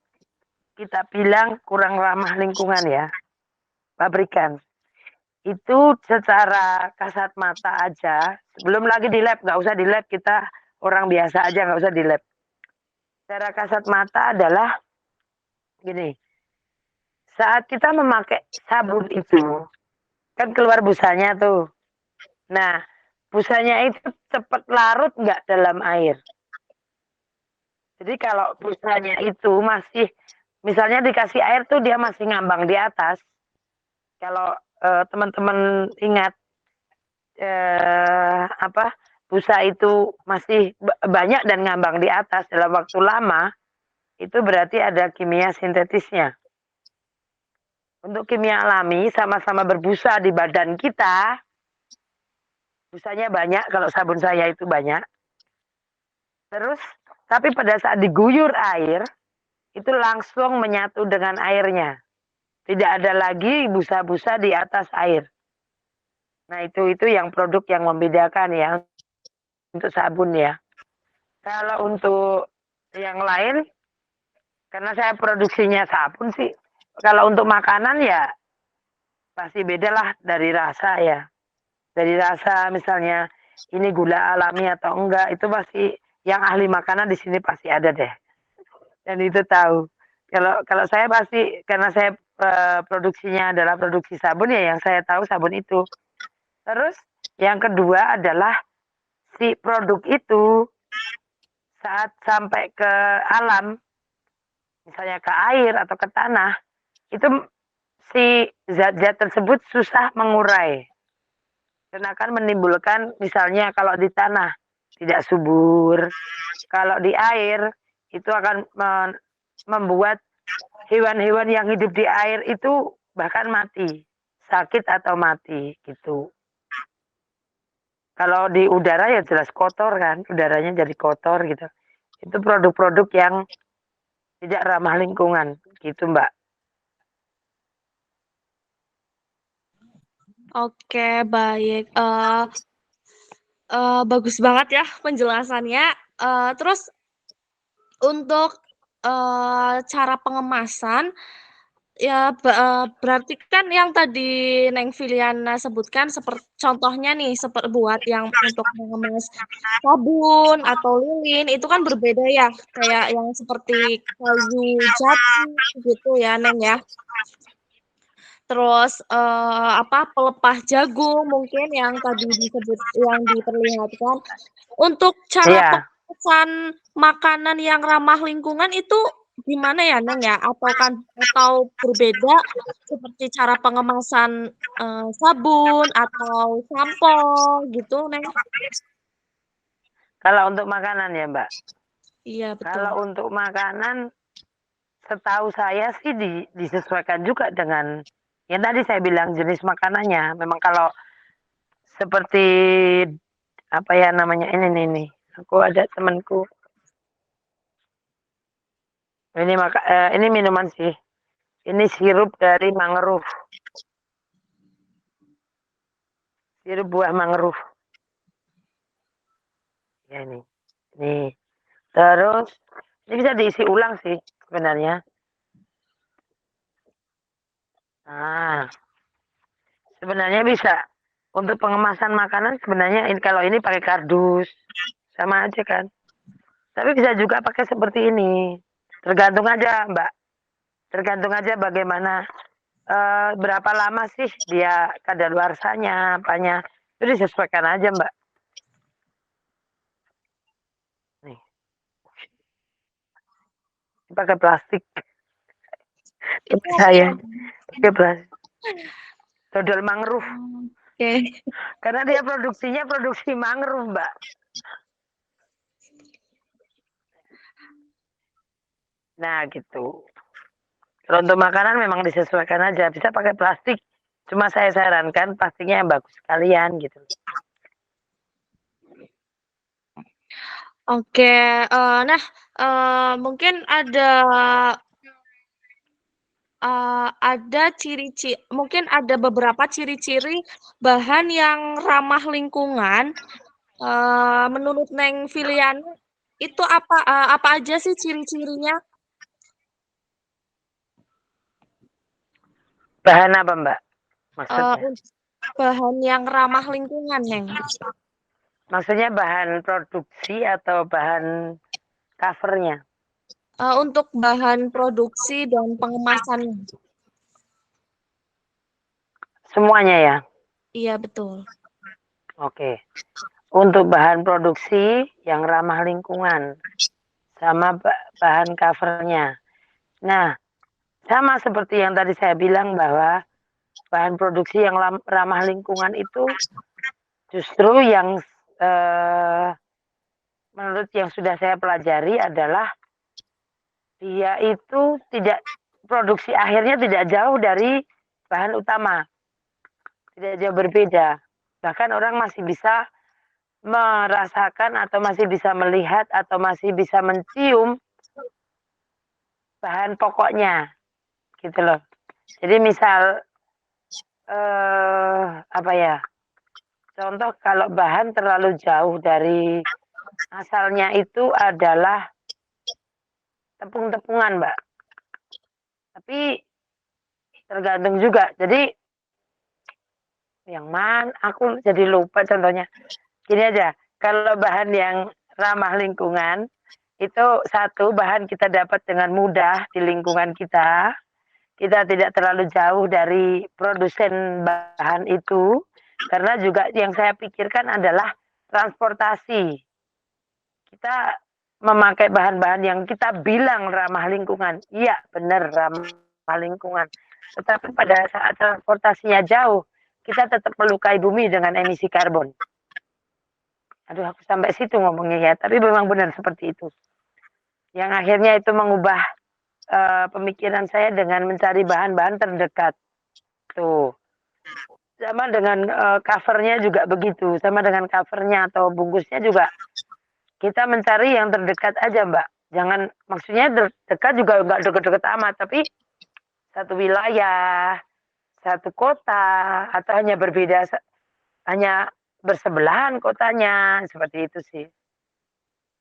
kita bilang kurang ramah lingkungan ya, pabrikan. Itu secara kasat mata aja, belum lagi di lab, nggak usah di lab, kita orang biasa aja nggak usah di lab. Secara kasat mata adalah gini, saat kita memakai sabun itu, kan keluar busanya tuh. Nah, busanya itu cepat larut nggak dalam air. Jadi kalau busanya itu masih, misalnya dikasih air tuh dia masih ngambang di atas. Kalau teman-teman ingat apa busa itu masih banyak dan ngambang di atas dalam waktu lama, itu berarti ada kimia sintetisnya. Untuk kimia alami sama-sama berbusa di badan kita, busanya banyak kalau sabun saya itu banyak. Terus, tapi pada saat diguyur air, itu langsung menyatu dengan airnya. Tidak ada lagi busa-busa di atas air. Nah, itu yang produk yang membedakan ya untuk sabun ya. Kalau untuk yang lain, karena saya produksinya sabun sih, kalau untuk makanan ya pasti beda lah dari rasa ya. Dari rasa misalnya ini gula alami atau enggak, itu pasti yang ahli makanan di sini pasti ada deh. Dan itu tahu. Kalau kalau saya pasti karena saya produksinya adalah produksi sabun ya, yang saya tahu sabun itu. Terus yang kedua adalah si produk itu saat sampai ke alam, misalnya ke air atau ke tanah, itu si zat-zat tersebut susah mengurai dan akan menimbulkan, misalnya kalau di tanah tidak subur, kalau di air itu akan membuat hewan-hewan yang hidup di air itu bahkan mati, sakit atau mati gitu. Kalau di udara ya jelas kotor kan, udaranya jadi kotor gitu. Itu produk-produk yang tidak ramah lingkungan gitu, Mbak. Oke, baik. Bagus banget ya penjelasannya. Terus untuk, cara pengemasan, ya, berarti kan yang tadi Neng Filiana sebutkan contohnya nih, buat yang untuk mengemas sabun atau lilin, itu kan berbeda ya, kayak yang seperti kayu jati gitu ya, Neng, ya. Terus, pelepah jagung mungkin yang tadi yang diperlihatkan. Untuk cara Iya, pengemasan makanan yang ramah lingkungan itu gimana ya, Neng, ya? Atau berbeda seperti cara pengemasan, sabun atau sampo gitu, Neng? kalau untuk makanan ya, Mbak. Iya, betul. Kalau untuk makanan, setahu saya sih disesuaikan juga dengan yang tadi saya bilang jenis makanannya. Memang kalau seperti apa ya namanya ini, aku ada temanku. Ini minuman sih. Ini sirup dari mangrove, sirup buah mangrove. Ya ini. Nih. Terus ini bisa diisi ulang sih sebenarnya. Nah, sebenarnya bisa untuk pengemasan makanan sebenarnya kalau ini pakai kardus sama aja kan. Tapi bisa juga pakai seperti ini. Tergantung aja, Mbak. Tergantung aja bagaimana berapa lama sih dia kadaluarsanya, apanya. Itu disesuaikan aja, Mbak. Nih, pakai plastik. Itu Tapi apa saya ya? pakai plastik. Dodol mangrove. Oke. Karena dia produksinya produksi mangrove, Mbak. Nah, gitu. Kalau untuk makanan memang disesuaikan aja. Bisa pakai plastik. Cuma saya sarankan plastiknya yang bagus sekalian gitu. Oke, nah, mungkin mungkin ada beberapa ciri-ciri bahan yang ramah lingkungan, menurut Neng Filiana, itu apa aja sih ciri-cirinya? Bahan apa, Mbak? Eee, Maksudnya? un Bahan yang ramah lingkungan, Neng. Maksudnya bahan produksi atau bahan covernya? Untuk bahan produksi dan pengemasannya. Semuanya ya? Iya, betul. Oke. Untuk bahan produksi yang ramah lingkungan. Sama bahan covernya. Nah, sama seperti yang tadi saya bilang bahwa bahan produksi yang ramah lingkungan itu justru yang menurut yang sudah saya pelajari adalah dia itu tidak produksi akhirnya tidak jauh dari bahan utama, tidak jauh berbeda. Bahkan orang masih bisa merasakan atau masih bisa melihat atau masih bisa mencium bahan pokoknya, gitu loh. Jadi misal apa ya? Contoh kalau bahan terlalu jauh dari asalnya itu adalah tepung-tepungan, Mbak. Tapi tergantung juga. Jadi yang mana? Aku jadi lupa contohnya. Gini aja, kalau bahan yang ramah lingkungan itu satu bahan kita dapat dengan mudah di lingkungan kita. kita tidak terlalu jauh dari produsen bahan itu, karena juga yang saya pikirkan adalah transportasi. Kita memakai bahan-bahan yang kita bilang ramah lingkungan. Iya, benar ramah lingkungan. Tetapi pada saat transportasinya jauh, kita tetap melukai bumi dengan emisi karbon. Aduh, aku sampai situ ngomongnya ya, tapi memang benar seperti itu. Yang akhirnya itu mengubah pemikiran saya dengan mencari bahan-bahan terdekat. Tuh. Sama dengan covernya juga begitu. Sama dengan covernya atau bungkusnya juga kita mencari yang terdekat aja, Mbak. Jangan, maksudnya dekat juga nggak deket-deket amat, tapi satu wilayah, satu kota, atau hanya berbeda, hanya bersebelahan kotanya, seperti itu sih.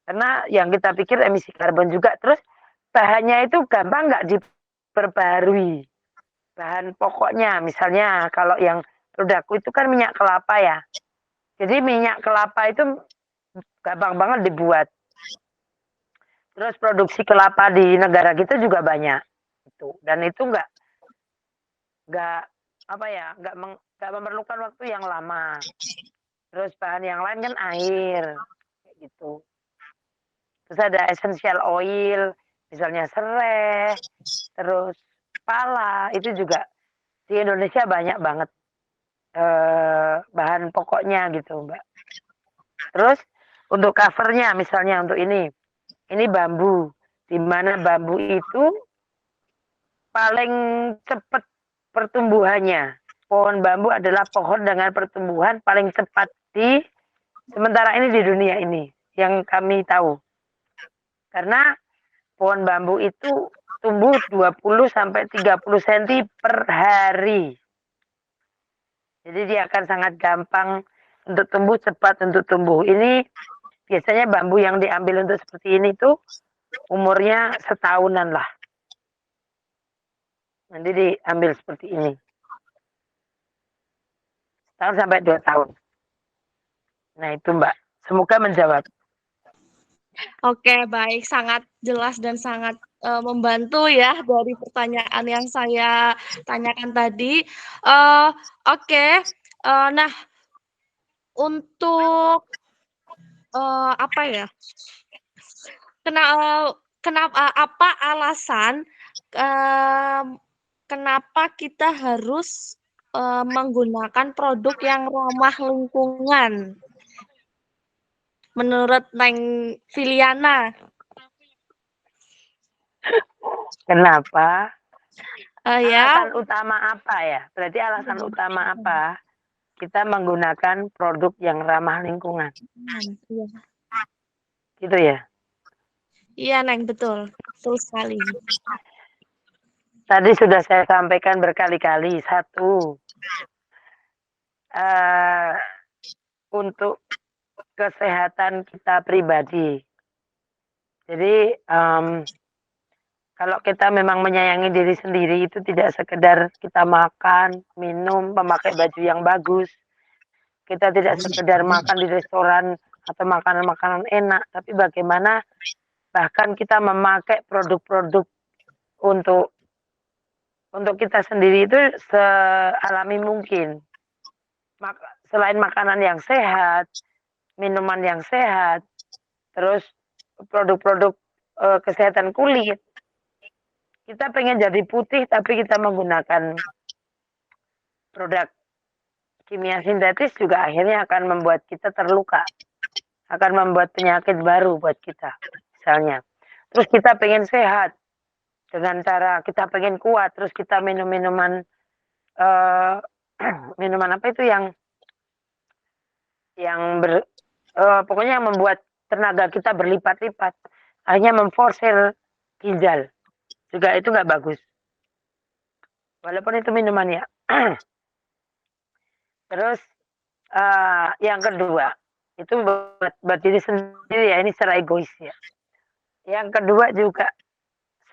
Karena yang kita pikir emisi karbon juga, terus bahannya itu gampang nggak diperbarui. Bahan pokoknya, misalnya kalau yang produkku itu kan minyak kelapa ya. Jadi minyak kelapa itu gampang banget dibuat. Terus produksi kelapa di negara kita juga banyak. Dan itu nggak apa ya, nggak memerlukan waktu yang lama. Terus bahan yang lain kan air, kayak gitu. Terus ada essential oil, misalnya serai, terus pala, itu juga di Indonesia banyak banget bahan pokoknya gitu, Mbak. Terus untuk covernya, misalnya untuk ini bambu, di mana bambu itu paling cepat pertumbuhannya. Pohon bambu adalah pohon dengan pertumbuhan paling cepat di sementara ini di dunia ini yang kami tahu. Karena pohon bambu itu tumbuh 20 sampai 30 cm per hari. Jadi dia akan sangat gampang untuk tumbuh, cepat untuk tumbuh. Ini biasanya bambu yang diambil untuk seperti ini tuh umurnya setahunan lah. Nanti diambil seperti ini. Setahun sampai 2 tahun. Nah itu Mbak, semoga menjawab. Oke, baik, sangat jelas dan sangat membantu ya dari pertanyaan yang saya tanyakan tadi. Oke, nah untuk apa ya? Kenapa apa alasan kenapa kita harus menggunakan produk yang ramah lingkungan? Menurut Neng Filiana. Kenapa? Ya. Alasan utama apa ya? Berarti alasan utama apa kita menggunakan produk yang ramah lingkungan? Iya. Gitu ya? Iya, Neng, betul. Betul sekali. Tadi sudah saya sampaikan berkali-kali. Satu, untuk kesehatan kita pribadi. Jadi kalau kita memang menyayangi diri sendiri itu tidak sekedar kita makan, minum, memakai baju yang bagus. Kita tidak sekedar makan di restoran atau makanan-makanan enak, tapi bagaimana bahkan kita memakai produk-produk untuk kita sendiri itu sealami mungkin. Selain makanan yang sehat, minuman yang sehat, terus produk-produk kesehatan kulit. Kita pengen jadi putih tapi kita menggunakan produk kimia sintetis juga akhirnya akan membuat kita terluka. Akan membuat penyakit baru buat kita misalnya. Terus kita pengen sehat dengan cara kita pengen kuat, terus kita minum minuman minuman apa itu yang pokoknya yang membuat tenaga kita berlipat-lipat, hanya memforsir ginjal, juga itu nggak bagus. Walaupun itu minuman ya. Terus yang kedua, itu buat diri sendiri ya, ini secara egois ya. Yang kedua juga,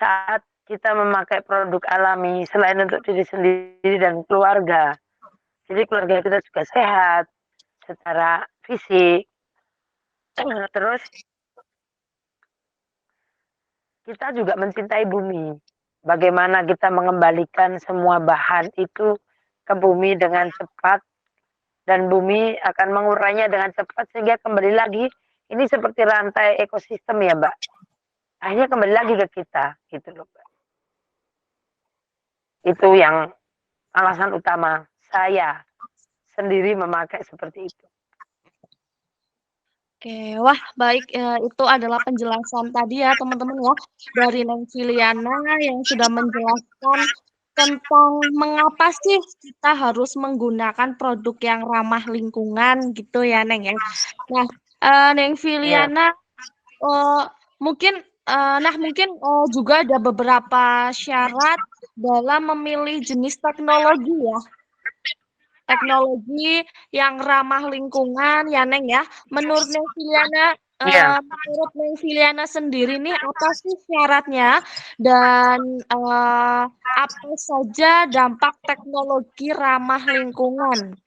saat kita memakai produk alami, selain untuk diri sendiri dan keluarga, jadi keluarga kita juga sehat secara fisik, terus kita juga mencintai bumi. bagaimana kita mengembalikan semua bahan itu ke bumi dengan cepat, dan bumi akan mengurainya dengan cepat sehingga kembali lagi. Ini seperti rantai ekosistem ya, Mbak. Akhirnya kembali lagi ke kita, gitu loh, Mbak. Itu yang alasan utama saya sendiri memakai seperti itu. Oke, wah baik, itu adalah penjelasan tadi ya teman-teman ya, dari Neng Filiana yang sudah menjelaskan tentang mengapa sih kita harus menggunakan produk yang ramah lingkungan gitu ya Neng ya. Nah, Neng Iya. Filiana, eee, mungkin juga ada beberapa syarat dalam memilih jenis teknologi ya. Teknologi yang ramah lingkungan ya, Neng, ya. Menurut Neng Filiana Iya. menurut Neng Filiana sendiri nih, apa sih syaratnya dan, apa saja dampak teknologi ramah lingkungan?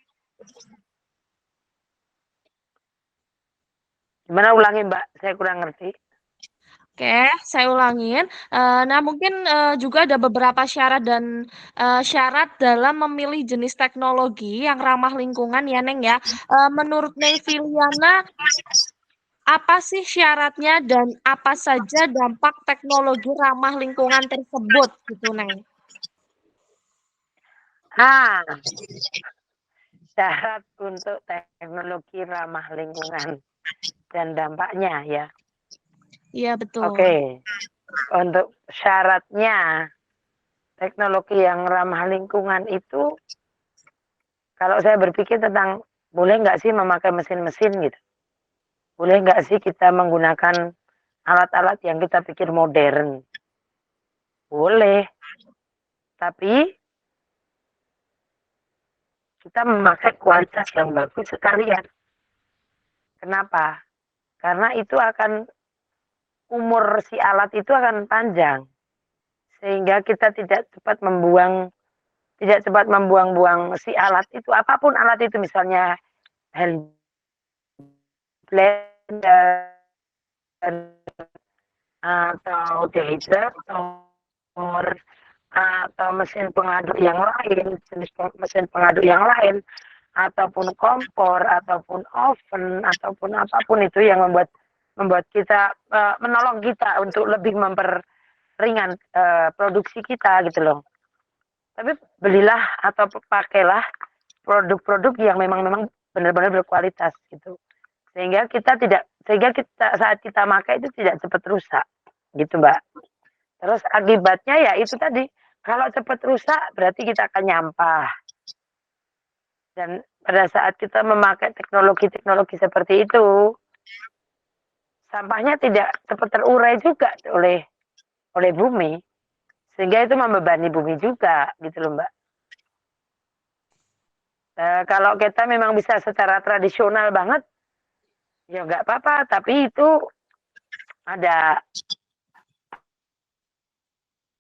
Gimana ulangi, Mbak? Saya kurang ngerti. Oke, saya ulangin. Mungkin, juga ada beberapa syarat dan, syarat dalam memilih jenis teknologi yang ramah lingkungan ya, Neng, ya. Menurut Neng Filiana, apa sih syaratnya dan apa saja dampak teknologi ramah lingkungan tersebut gitu, Neng? Ah, syarat untuk teknologi ramah lingkungan dan dampaknya ya. Iya, betul. Oke, untuk syaratnya teknologi yang ramah lingkungan itu, kalau saya berpikir tentang boleh nggak sih memakai mesin-mesin gitu? Boleh nggak sih kita menggunakan alat-alat yang kita pikir modern? Boleh, tapi kita memakai kualitas yang bagus sekalian. Kenapa? Karena itu akan umur si alat itu akan panjang, sehingga kita tidak cepat membuang-buang si alat itu, apapun alat itu, misalnya hand blender atau dehydrator atau mesin pengaduk yang lain, jenis mesin pengaduk yang lain, ataupun kompor, ataupun oven, ataupun apapun itu yang membuat kita menolong kita untuk lebih memperingan produksi kita gitu loh. Tapi belilah atau pakailah produk-produk yang memang benar-benar berkualitas gitu. Sehingga kita saat kita pakai itu tidak cepat rusak gitu, Mbak. Terus akibatnya ya itu tadi, kalau cepat rusak berarti kita akan nyampah. Dan pada saat kita memakai teknologi-teknologi seperti itu, sampahnya tidak cepat terurai juga oleh bumi, sehingga itu membebani bumi juga gitu loh, Mbak. Kalau kita memang bisa secara tradisional banget, ya nggak apa-apa, tapi itu ada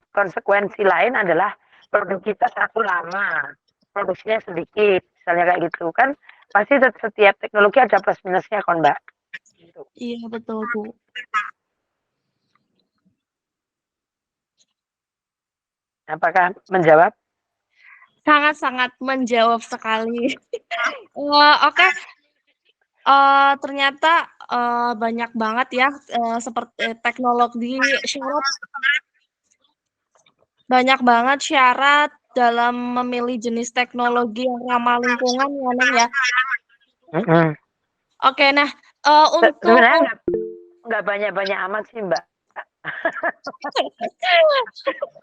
konsekuensi lain adalah produk kita satu lama, produksinya sedikit, misalnya kayak gitu kan, pasti setiap teknologi ada plus minusnya kan, Mbak. Gitu. Iya, betul, Bu. Apakah menjawab? Sangat-sangat menjawab sekali. Oke, ternyata, banyak banget ya, seperti teknologi syarat banyak banget syarat dalam memilih jenis teknologi yang ramah lingkungan ya, Neng, ya. Mm-mm. Oke, nah, Sebenarnya untuk nggak banyak-banyak amat sih, Mbak.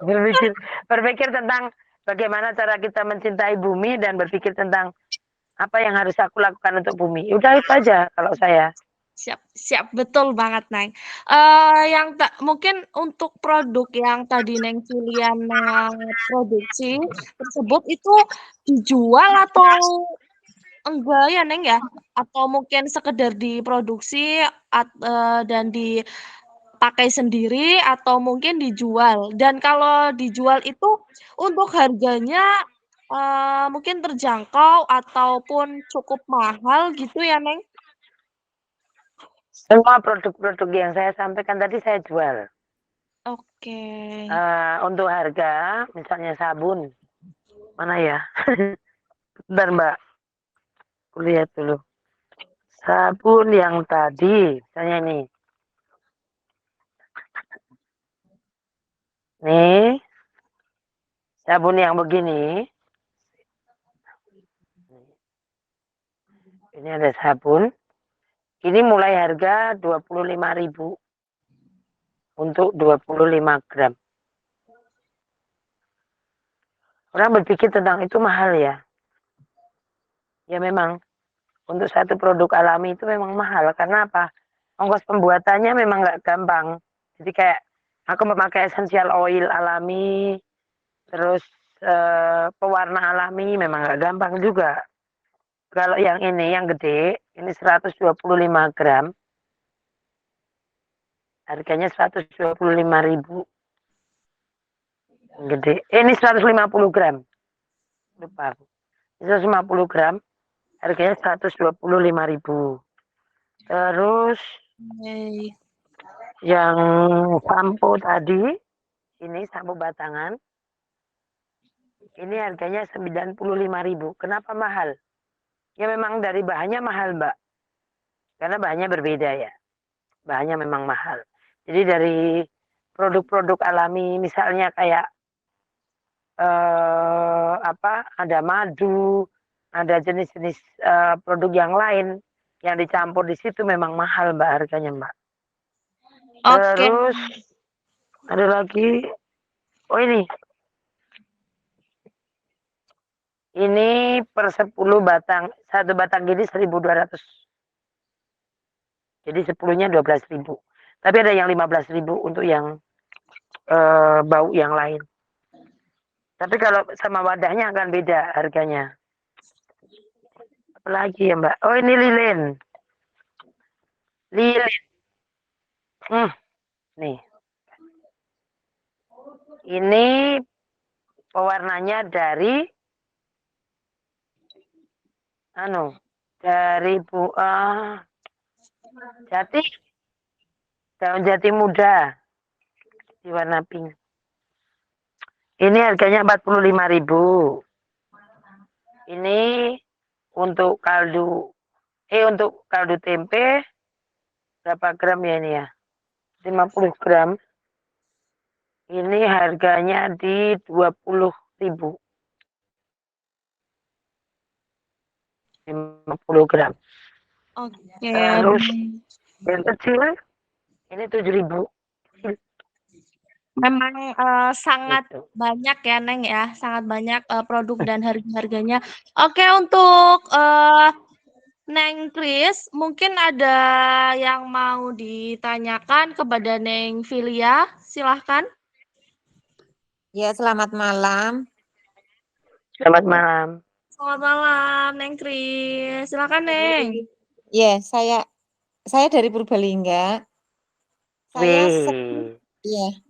berpikir berpikir tentang bagaimana cara kita mencintai bumi dan berpikir tentang apa yang harus aku lakukan untuk bumi. Udah itu aja kalau saya. siap siap, betul banget, Neng. Yang mungkin untuk produk yang tadi Neng Juliana produksi tersebut itu dijual atau enggak ya, Neng, ya? Atau mungkin sekedar diproduksi dan dipakai sendiri atau mungkin dijual? Dan kalau dijual itu untuk harganya, mungkin terjangkau ataupun cukup mahal gitu ya, Neng? Semua produk-produk yang saya sampaikan tadi saya jual. Oke. Untuk harga, misalnya sabun, mana ya? Bentar Mbak, aku lihat dulu. Sabun yang tadi, misalnya nih sabun yang begini, ini ada sabun. Ini mulai harga 25.000 untuk 25 gram. Orang berpikir tentang itu mahal ya. Ya memang, untuk satu produk alami itu memang mahal. Karena apa? Ongkos pembuatannya memang nggak gampang. Jadi kayak aku memakai essential oil alami, terus pewarna alami memang nggak gampang juga. Kalau yang ini, yang gede, ini 125 gram, harganya 125.000. Gede. Ini 150 gram. Lupa. 150 gram, harganya 125.000. Terus Oke. yang sampo tadi, ini sampo batangan, ini harganya 95.000. Kenapa mahal? Ya memang dari bahannya mahal, Mbak. Karena bahannya berbeda ya. Bahannya memang mahal. Jadi dari produk-produk alami, misalnya kayak ada madu, ada jenis-jenis produk yang lain yang dicampur di situ memang mahal Mbak harganya Mbak. Oke. Terus ada lagi, oh ini per 10 batang, satu batang gini 1.200. Jadi 10-nya 12.000. Tapi ada yang 15.000 untuk yang bau yang lain. Tapi kalau sama wadahnya akan beda harganya. Apalagi ya Mbak? Oh ini lilin. Lilin. Nih. Ini pewarnanya dari dari jati, daun jati muda di warna pink. Ini harganya 45.000. Ini untuk untuk kaldu tempe berapa gram ya ini ya? 50 gram. Ini harganya di 20.000. 50 gram. Oke. Terus yang kecil ini 7.000. Memang sangat Gitu. banyak ya Neng ya, sangat banyak produk dan harga-harganya. Oke, untuk Neng Kris, mungkin ada yang mau ditanyakan kepada Neng Filia, silahkan. Ya, selamat malam. Selamat malam. Selamat malam, Neng Kris. Silakan, Neng. Ya, saya dari Purbalingga. Saya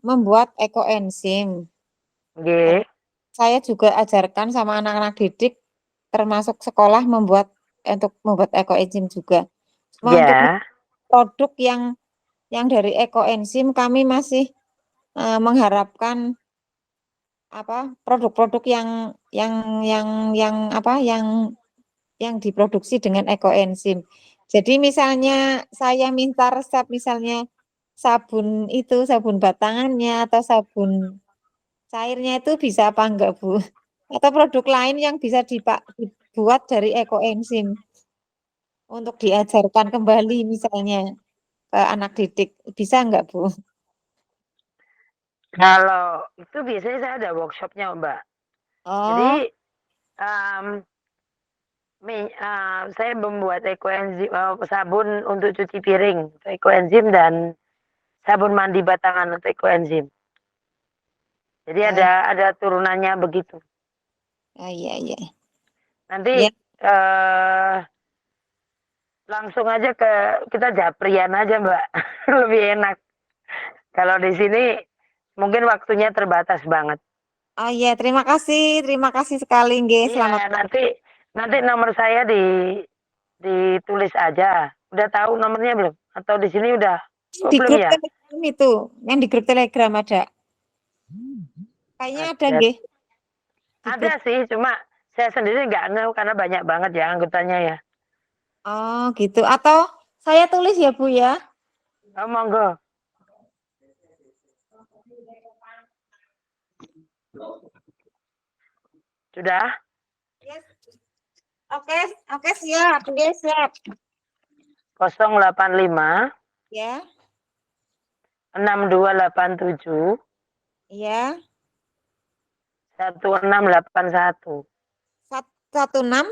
membuat ekoenzim. Saya juga ajarkan sama anak-anak didik, termasuk sekolah untuk membuat ekoenzim juga. Cuma untuk produk yang dari ekoenzim kami masih mengharapkan produk-produk yang diproduksi dengan ekoenzim. Jadi misalnya saya minta resep misalnya sabun batangannya atau sabun cairnya itu bisa apa enggak Bu? Atau produk lain yang bisa dibuat dari ekoenzim untuk diajarkan kembali misalnya ke anak didik, bisa enggak Bu? Kalau itu biasanya saya ada workshopnya Mbak. Jadi saya membuat ekoenzim, sabun untuk cuci piring ekoenzim dan sabun mandi batangan untuk ekoenzim. Jadi ada turunannya begitu. Iya. Nanti langsung aja kita japrian aja Mbak, lebih enak. Kalau di sini mungkin waktunya terbatas banget. Oh iya, terima kasih sekali nggih. Iya, nanti nomor saya ditulis aja. Udah tahu nomornya belum? Atau di sini udah? Di belum grup ya? itu yang di grup Telegram ada. Kayaknya ada nggih. Di Ada grup. sih, cuma saya sendiri nggak ngeh karena banyak banget ya anggotanya ya. Oh, gitu. Atau saya tulis ya, Bu ya. Oh, monggo. Sudah? Yes. Oke, siap. Oke, siap. 085 Ya, 6287 ya. 1681 16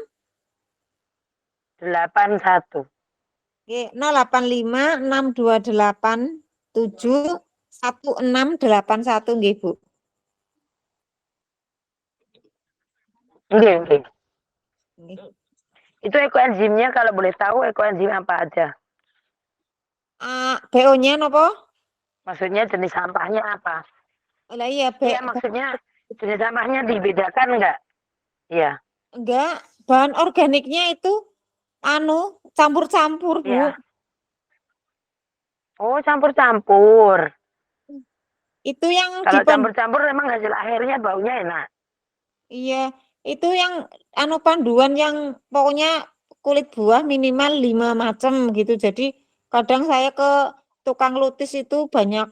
81. Oke, 085 628 7 1681 nggih, Bu. Nggih. Nggih. Itu ekoenzimnya kalau boleh tahu ekoenzim apa aja? BO-nya napa? Maksudnya jenis sampahnya apa? Lah iya, Iya, maksudnya jenis sampahnya dibedakan enggak? Iya. enggak, bahan organiknya itu campur-campur, Bu. Iya. Oh, campur-campur. Itu yang Kalau campur-campur memang hasil akhirnya baunya enak. Iya, itu yang panduan yang pokoknya kulit buah minimal 5 macam gitu. Jadi kadang saya ke tukang lutis itu banyak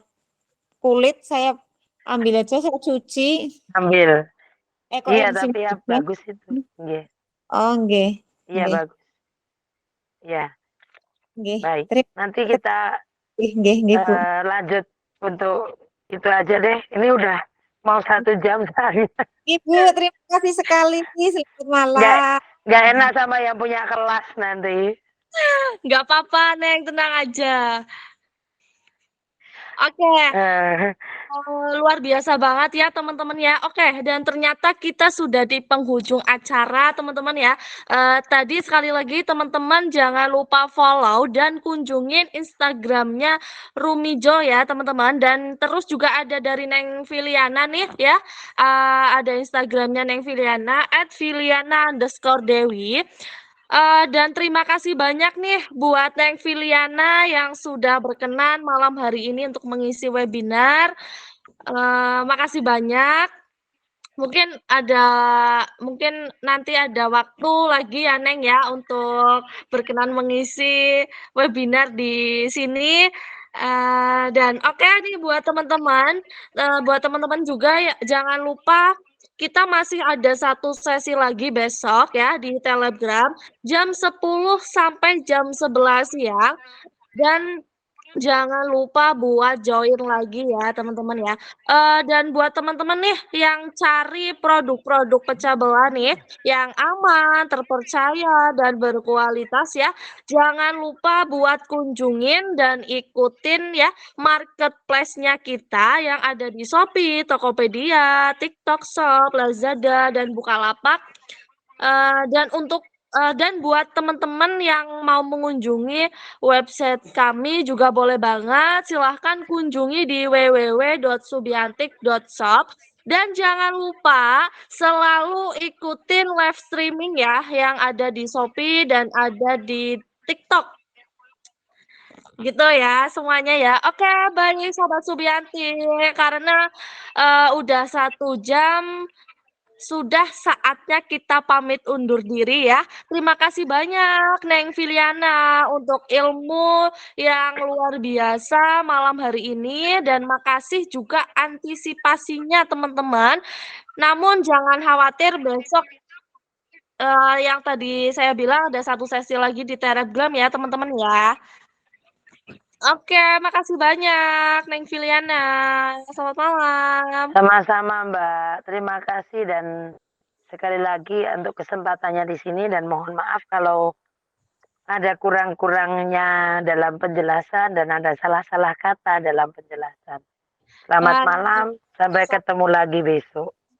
kulit, saya ambil aja, saya cuci. Ambil. Iya, Ekoenzim tapi ya juga. bagus itu. Nggih. Oh, nggih. Iya, Nggih. bagus. Iya, Nggih. baik. Terima Nanti kita nggih, Bu. lanjut untuk itu aja deh. Ini udah mau 1 jam saya. Ibu, terima kasih sekali. Selamat Nggak, malam. nggak enak sama yang punya kelas nanti. Nggak apa-apa, Neng, tenang aja. Oke. Eh, Luar biasa banget ya teman-teman ya. Oke, dan ternyata kita sudah di penghujung acara teman-teman ya. Tadi sekali lagi teman-teman jangan lupa follow dan kunjungin Instagramnya Rumijo ya teman-teman. Dan terus juga ada dari Neng Filiana nih ya. Ada Instagramnya Neng Filiana @filiana_dewi. Dan terima kasih banyak nih buat Neng Filiana yang sudah berkenan malam hari ini untuk mengisi webinar. Makasih banyak. Mungkin nanti ada waktu lagi ya Neng ya untuk berkenan mengisi webinar di sini. Dan oke nih buat teman-teman juga ya jangan lupa kita masih ada 1 sesi lagi besok ya di Telegram jam 10 sampai jam 11 siang. Dan jangan lupa buat join lagi ya teman-teman ya. Dan buat teman-teman nih yang cari produk-produk pecah belah nih yang aman, terpercaya dan berkualitas ya. Jangan lupa buat kunjungin dan ikutin ya marketplace-nya kita yang ada di Shopee, Tokopedia, TikTok Shop, Lazada dan Bukalapak. Dan buat teman-teman yang mau mengunjungi website kami juga boleh banget, silahkan kunjungi di www.subiantik.shop. Dan jangan lupa selalu ikutin live streaming ya yang ada di Shopee dan ada di TikTok. Gitu ya semuanya ya. Oke, baik Sobat Subiantik, karena udah 1 jam sudah saatnya kita pamit undur diri ya. Terima kasih banyak Neng Filiana untuk ilmu yang luar biasa malam hari ini dan makasih juga antisipasinya teman-teman. Namun jangan khawatir besok yang tadi saya bilang ada 1 sesi lagi di Telegram ya teman-teman ya. Oke, makasih banyak Neng Filiana. Selamat malam. Sama-sama Mbak. Terima kasih dan sekali lagi untuk kesempatannya di sini dan mohon maaf kalau ada kurang-kurangnya dalam penjelasan dan ada salah-salah kata dalam penjelasan. Selamat malam, sampai ketemu lagi besok.